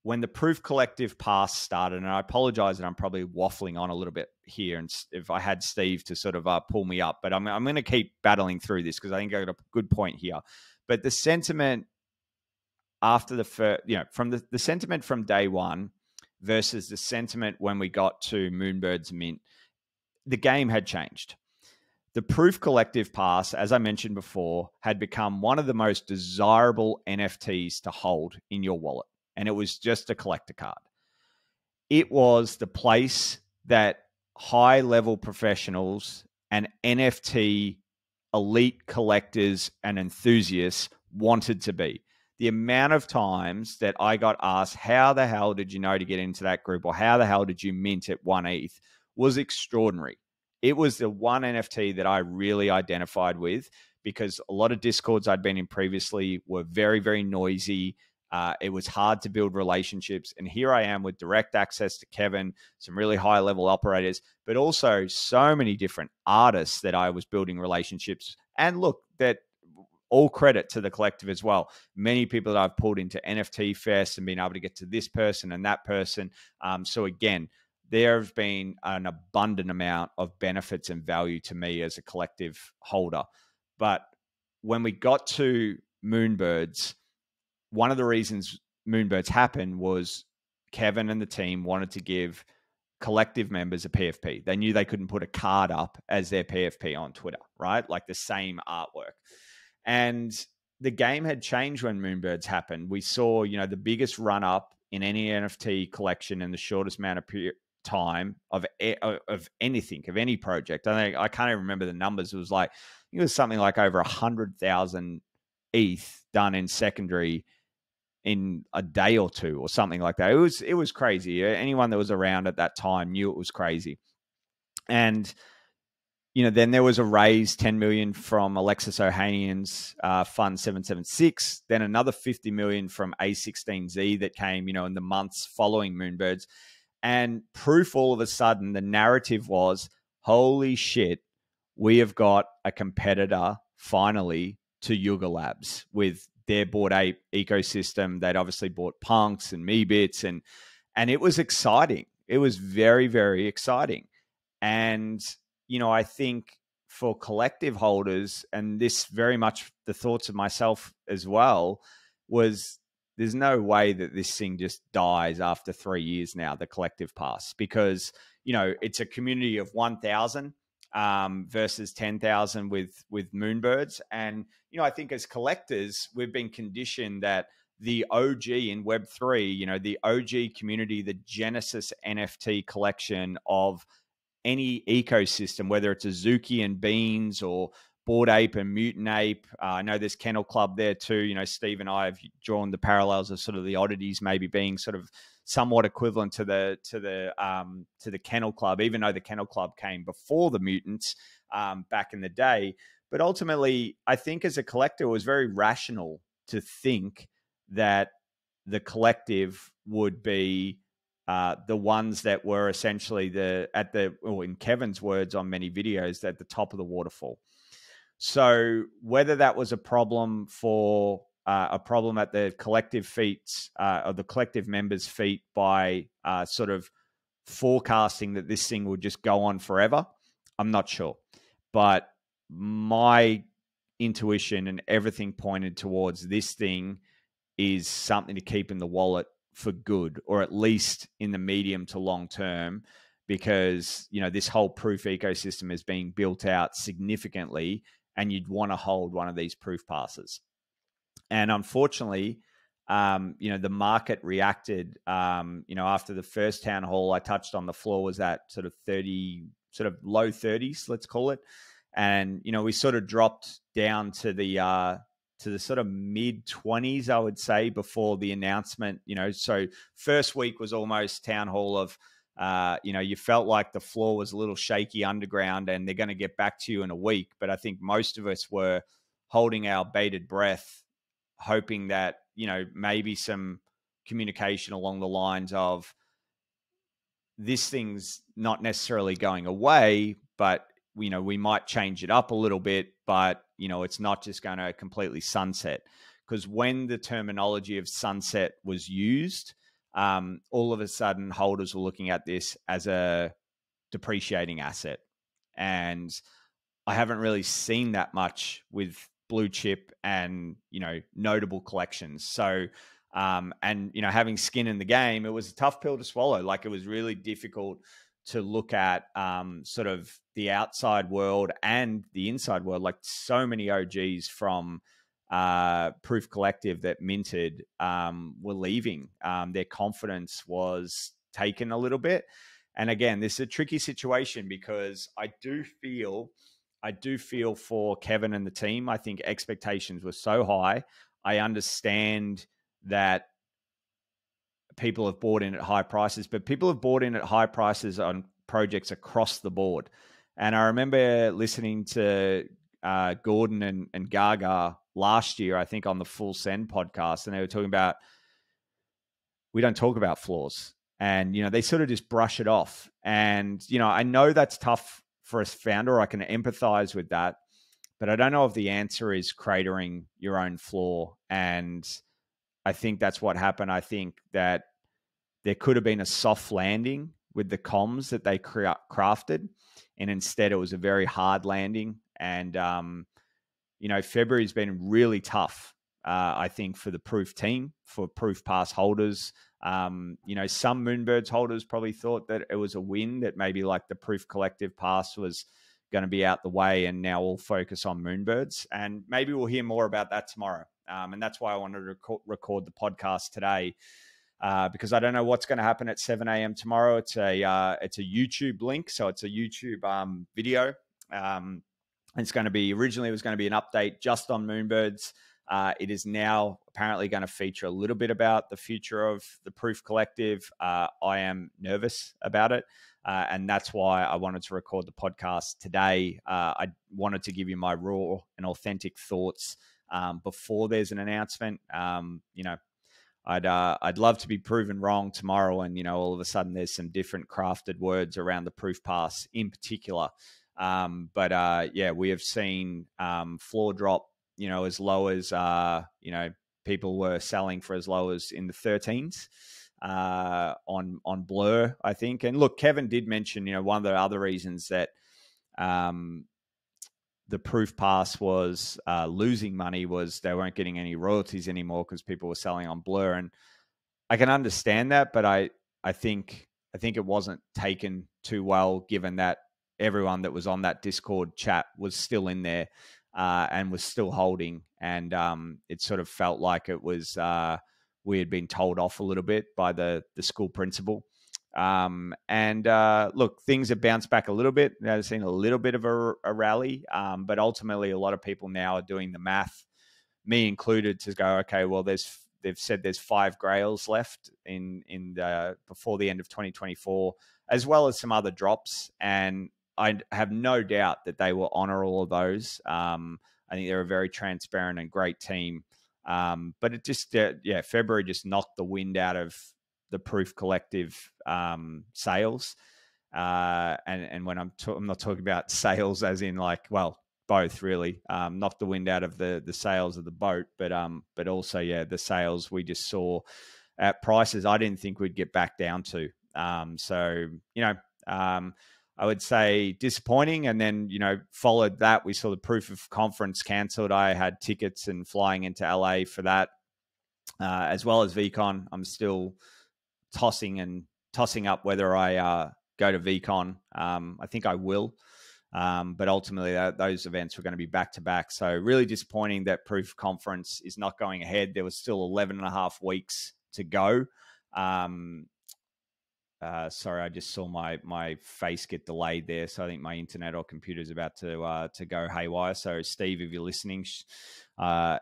when the Proof Collective Pass started, and I apologize that I'm probably waffling on a little bit here, and if I had Steve to sort of pull me up, but I'm going to keep battling through this because I think I got a good point here. But the sentiment after the first, from the sentiment from day one versus the sentiment when we got to Moonbird's mint, the game had changed. The Proof Collective Pass, as I mentioned before, had become one of the most desirable NFTs to hold in your wallet. And it was just a collector card. It was the place that high-level professionals and NFT elite collectors and enthusiasts wanted to be. The amount of times that I got asked, how the hell did you know to get into that group? Or how the hell did you mint at 1 ETH? Was extraordinary. It was the one NFT that I really identified with, because a lot of Discords I'd been in previously were very, very noisy. It was hard to build relationships. And here I am with direct access to Kevin, some really high level operators, but also so many different artists that I was building relationships. And look, that all credit to the collective as well. Many people that I've pulled into NFT Fest and been able to get to this person and that person. So again, there have been an abundant amount of benefits and value to me as a collective holder. But when we got to Moonbirds, one of the reasons Moonbirds happened was Kevin and the team wanted to give collective members a PFP. They knew they couldn't put a card up as their PFP on Twitter, right? Like the same artwork. And the game had changed when Moonbirds happened. We saw, the biggest run up in any NFT collection in the shortest amount of time of anything, of any project. I can't even remember the numbers. It was like, it was something like over 100,000 ETH done in secondary in a day or two or something like that. It was crazy. Anyone that was around at that time knew it was crazy. And then there was a raise 10 million from Alexis Ohanian's Fund 776, then another 50 million from A16Z that came, in the months following Moonbirds. And proof all of a sudden, the narrative was, holy shit, we have got a competitor finally to Yuga Labs with their Bored Ape ecosystem. They'd obviously bought Punks and Meebits, and it was exciting. It was very, very exciting. And I think for collective holders, and this very much the thoughts of myself as well, was there's no way that this thing just dies after 3 years now, the collective pass, because, it's a community of 1,000 versus 10,000 with Moonbirds. And, I think as collectors, we've been conditioned that the OG in Web3, the OG community, the Genesis NFT collection of any ecosystem, whether it's Azuki and Beans or Bored Ape and Mutant Ape. I know there's Kennel Club there too. Steve and I have drawn the parallels of sort of the oddities maybe being sort of somewhat equivalent to the Kennel Club, even though the Kennel Club came before the Mutants back in the day. But ultimately, I think as a collector, it was very rational to think that the collective would be the ones that were essentially in Kevin's words on many videos, at the top of the waterfall. So whether that was a problem at the collective feet or the collective members' feet by sort of forecasting that this thing would just go on forever, I'm not sure. But my intuition and everything pointed towards this thing is something to keep in the wallet for good, or at least in the medium to long term, because this whole proof ecosystem is being built out significantly, and you'd want to hold one of these proof passes. And unfortunately, the market reacted. After the first town hall, I touched on, the floor was at sort of low 30s, let's call it, and we sort of dropped down to the sort of mid 20s, I would say, before the announcement. So first week was almost town hall of, you felt like the floor was a little shaky underground and they're going to get back to you in a week. But I think most of us were holding our bated breath, hoping that, maybe some communication along the lines of, this thing's not necessarily going away, but we might change it up a little bit, but it's not just going to completely sunset. Because when the terminology of sunset was used, all of a sudden holders were looking at this as a depreciating asset. And I haven't really seen that much with blue chip and, notable collections. So, having skin in the game, it was a tough pill to swallow. Like, it was really difficult to look at sort of the outside world and the inside world. Like, so many OGs from Proof Collective that minted were leaving. Their confidence was taken a little bit. And again, this is a tricky situation, because I do feel for Kevin and the team. I think expectations were so high. I understand that people have bought in at high prices, but people have bought in at high prices on projects across the board. And I remember listening to Gordon and Gaga last year, I think on the Full Send podcast, and they were talking about, we don't talk about flaws. And, they sort of just brush it off. And, I know that's tough for a founder. I can empathize with that, but I don't know if the answer is cratering your own flaw. And I think that's what happened. I think that there could have been a soft landing with the comms that they crafted, and instead it was a very hard landing. And, February's been really tough, I think, for the Proof team, for Proof Pass holders. Some Moonbirds holders probably thought that it was a win, that maybe like the Proof Collective Pass was going to be out the way, and now we'll focus on moonbirds. And maybe we'll hear more about that tomorrow. And that's why I wanted to record the podcast today, because I don't know what's going to happen at 7 a.m. tomorrow. It's a YouTube link, so it's a YouTube video. It's going to be, originally it was going to be an update just on moonbirds. It is now apparently going to feature a little bit about the future of the Proof Collective. I am nervous about it, and that's why I wanted to record the podcast today. I wanted to give you my raw and authentic thoughts before there's an announcement. I'd love to be proven wrong tomorrow, and all of a sudden there's some different crafted words around the Proof Pass in particular. But we have seen floor drop, as low as people were selling for as low as in the 13s on Brrrr, I think. And look, Kevin did mention, one of the other reasons that the Proof Pass was losing money was they weren't getting any royalties anymore because people were selling on Brrrr. And I can understand that, but I think it wasn't taken too well, given that everyone that was on that Discord chat was still in there and was still holding. And it sort of felt like it was we had been told off a little bit by the school principal. Look, things have bounced back a little bit. They've seen a little bit of a rally, but ultimately a lot of people now are doing the math, me included, to go, okay, well, they've said there's 5 grails left in before the end of 2024, as well as some other drops. And I have no doubt that they will honor all of those. I think they're a very transparent and great team. But it just, February just knocked the wind out of the Proof Collective sales. And when I'm not talking about sales as in both really, knocked the wind out of the sales of the boat, but also, the sales we just saw at prices I didn't think we'd get back down to. I would say disappointing. And then, followed that, we saw the Proof of Conference cancelled. I had tickets and flying into LA for that, as well as VCon. I'm still tossing up whether I go to VCon. I think I will. But ultimately, those events were going to be back to back. So really disappointing that Proof Conference is not going ahead. There was still 11 and a half weeks to go. Sorry, I just saw my face get delayed there. So I think my internet or computer is about to go haywire. So Steve, if you're listening,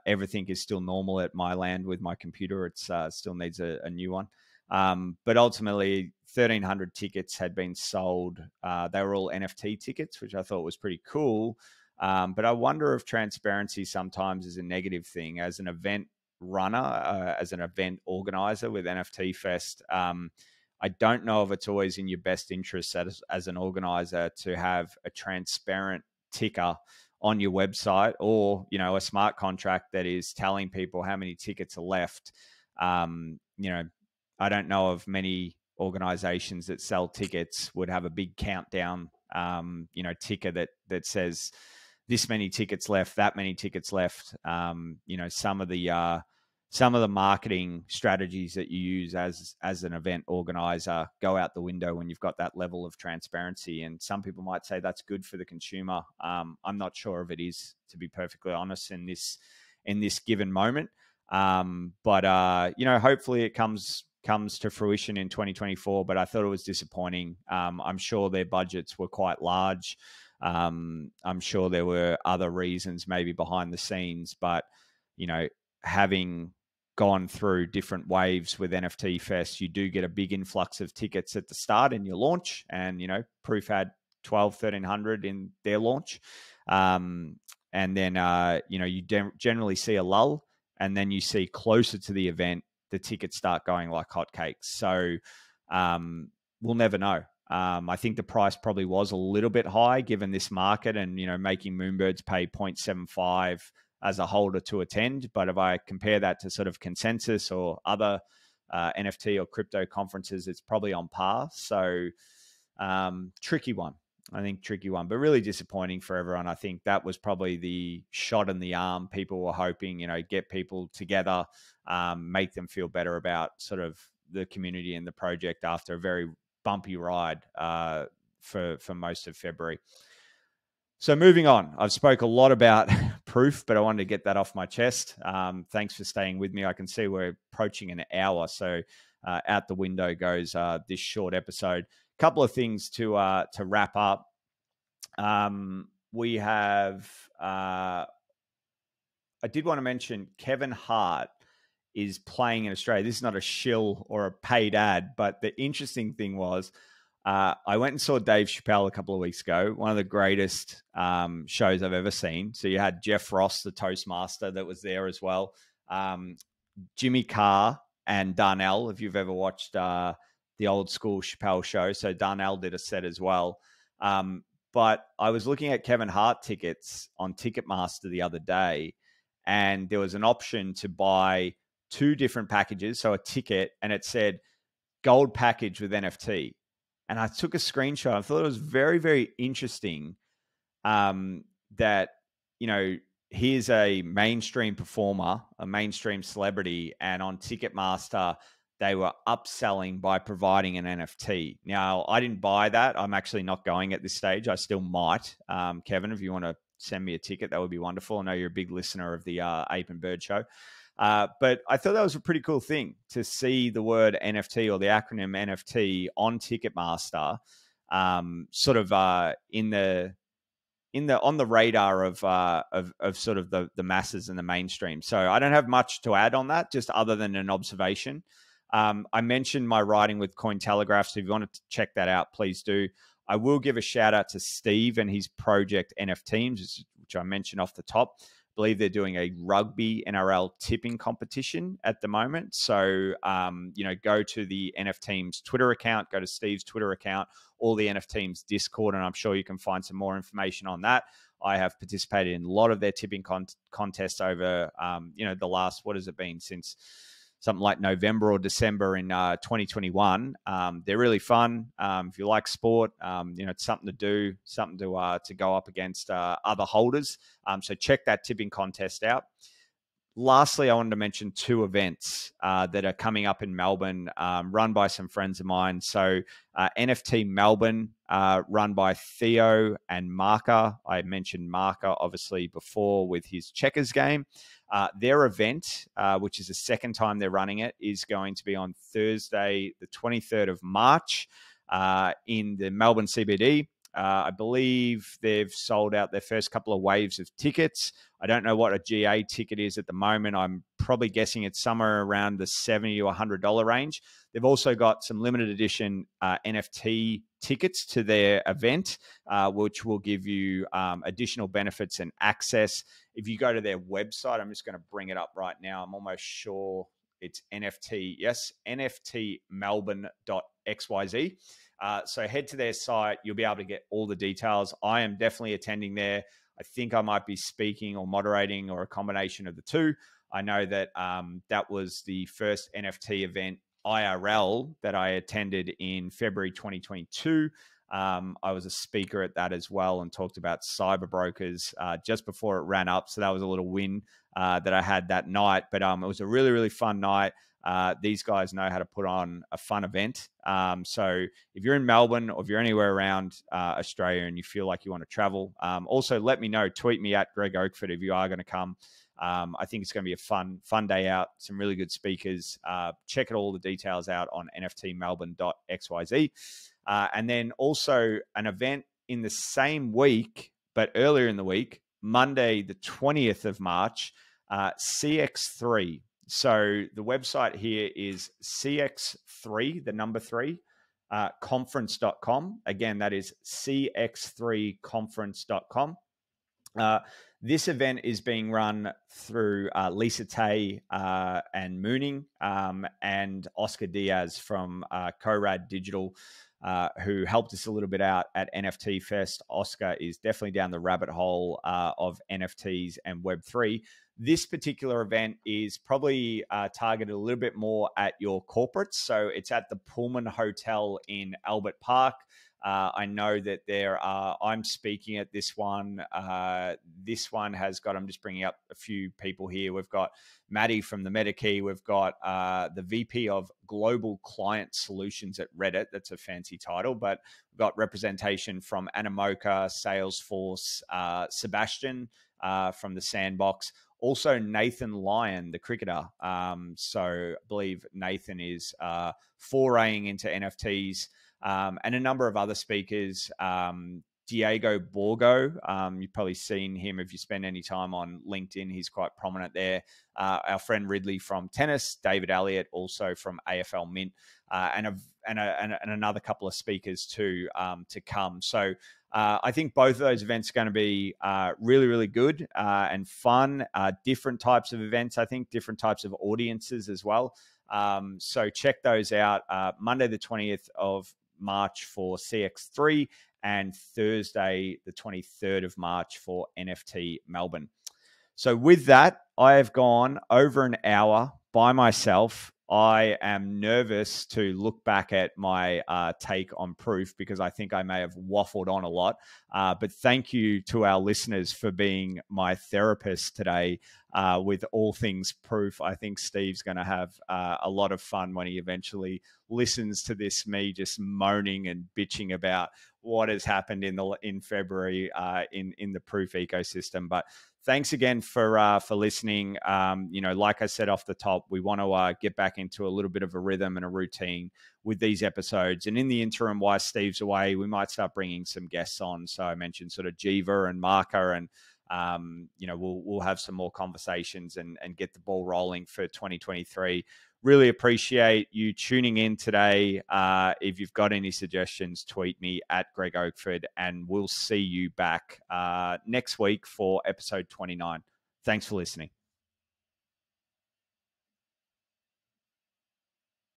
everything is still normal at my land with my computer. It still needs a new one. But ultimately, 1,300 tickets had been sold. They were all NFT tickets, which I thought was pretty cool. But I wonder if transparency sometimes is a negative thing. As an event runner, as an event organizer with NFT Fest, I don't know if it's always in your best interest as an organizer to have a transparent ticker on your website, or, a smart contract that is telling people how many tickets are left. I don't know of many organizations that sell tickets would have a big countdown, ticker that says this many tickets left, that many tickets left. Some of the marketing strategies that you use as an event organizer go out the window when you've got that level of transparency. And some people might say that's good for the consumer. I'm not sure if it is, to be perfectly honest, in this given moment. Hopefully it comes to fruition in 2024. But I thought it was disappointing. I'm sure their budgets were quite large. I'm sure there were other reasons maybe behind the scenes, but having gone through different waves with NFT Fest, you do get a big influx of tickets at the start in your launch. And, Proof had 1,300 in their launch. And then, you generally see a lull, and then you see closer to the event, the tickets start going like hotcakes. So we'll never know. I think the price probably was a little bit high given this market and, making Moonbirds pay 0.75 as a holder to attend. But if I compare that to sort of Consensus or other NFT or crypto conferences, it's probably on par. So tricky one, but really disappointing for everyone. I think that was probably the shot in the arm people were hoping, get people together, make them feel better about sort of the community and the project after a very bumpy ride for most of February. So moving on, I've spoke a lot about proof, but I wanted to get that off my chest. Thanks for staying with me. I can see we're approaching an hour, so out the window goes this short episode. Couple of things to wrap up. We have. I did want to mention Kevin Hart is playing in Australia. This is not a shill or a paid ad, but the interesting thing was I went and saw Dave Chappelle a couple of weeks ago, one of the greatest shows I've ever seen. So you had Jeff Ross, the Toastmaster, that was there as well. Jimmy Carr and Darnell, if you've ever watched the old school Chappelle show. So Darnell did a set as well. But I was looking at Kevin Hart tickets on Ticketmaster the other day, and there was an option to buy 2 different packages. So a ticket, and it said gold package with NFT. And I took a screenshot. I thought it was very, very interesting that, you know, here's a mainstream performer, a mainstream celebrity, and on Ticketmaster, they were upselling by providing an NFT. Now, I didn't buy that. I'm actually not going at this stage. I still might. Kevin, if you want to send me a ticket, that would be wonderful. I know you're a big listener of the Ape and Bird show. But I thought that was a pretty cool thing to see the word NFT or the acronym NFT on Ticketmaster, sort of on the radar of sort of the masses and the mainstream. So I don't have much to add on that, just other than an observation. I mentioned my writing with Cointelegraph, so if you want to check that out, please do. I will give a shout out to Steve and his project NFTeams, which I mentioned off the top. I believe they're doing a rugby NRL tipping competition at the moment. So, go to the NFTeams Twitter account, go to Steve's Twitter account, or the NFTeams Discord, and I'm sure you can find some more information on that. I have participated in a lot of their tipping contests over, the last, what has it been, since something like November or December in 2021. They're really fun. If you like sport, it's something to do, something to go up against other holders. So check that tipping contest out. Lastly, I wanted to mention 2 events that are coming up in Melbourne, run by some friends of mine. So NFT Melbourne, run by Theo and Marker. I mentioned Marker, obviously, before with his checkers game. Their event, which is the second time they're running it, is going to be on Thursday, the 23rd of March in the Melbourne CBD. I believe they've sold out their first couple of waves of tickets. I don't know what a GA ticket is at the moment. I'm probably guessing it's somewhere around the $70 to $100 range. They've also got some limited edition NFT tickets to their event, which will give you additional benefits and access. If you go to their website, I'm just going to bring it up right now. I'm almost sure it's NFT. Yes, nftmelbourne.xyz. So head to their site. You'll be able to get all the details. I am definitely attending there. I think I might be speaking or moderating or a combination of the two. I know that that was the first NFT event IRL that I attended in February 2022. I was a speaker at that as well and talked about cyber brokers just before it ran up. So that was a little win that I had that night. But it was a really, really fun night. These guys know how to put on a fun event. So if you're in Melbourne or if you're anywhere around Australia and you feel like you want to travel, also let me know. Tweet me at Greg Oakford if you are going to come. I think it's going to be a fun day out. Some really good speakers. Check all the details out on nftmelbourne.xyz. And then also an event in the same week, but earlier in the week, Monday, the 20th of March, CX3. So the website here is CX3, the number 3, conference.com. Again, that is CX3conference.com. This event is being run through Lisa Tay and Mooning and Oscar Diaz from Corad Digital, who helped us a little bit out at NFT Fest. Oscar is definitely down the rabbit hole of NFTs and Web3. This particular event is probably targeted a little bit more at your corporates. So it's at the Pullman Hotel in Albert Park. I know that I'm speaking at this one. This one has got, I'm just bringing up a few people here. We've got Maddie from the MetaKey. We've got the VP of Global Client Solutions at Reddit. That's a fancy title, but we've got representation from Animoca, Salesforce, Sebastian from the Sandbox. Also, Nathan Lyon, the cricketer. So I believe Nathan is foraying into NFTs. And a number of other speakers. Diego Borgo, you've probably seen him if you spend any time on LinkedIn. He's quite prominent there. Our friend Ridley from tennis, David Elliott, also from AFL Mint, and another couple of speakers too to come. So I think both of those events are going to be really, really good and fun. Different types of events, I think, different types of audiences as well. So check those out. Monday the 20th of March for CX3 and Thursday the 23rd of March for NFT Melbourne. So with that, I have gone over an hour by myself. I am nervous to look back at my take on proof because I think I may have waffled on a lot. But thank you to our listeners for being my therapist today with all things proof. I think Steve's going to have a lot of fun when he eventually listens to this, me just moaning and bitching about what has happened in February in the proof ecosystem. But thanks again for listening. Like I said off the top, we want to get back into a little bit of a rhythm and a routine with these episodes. And in the interim, while Steve's away, we might start bringing some guests on. So I mentioned sort of Jiva and Marker, and we'll have some more conversations and get the ball rolling for 2023. Really appreciate you tuning in today. If you've got any suggestions, tweet me at Greg Oakford, and we'll see you back next week for episode 29. Thanks for listening.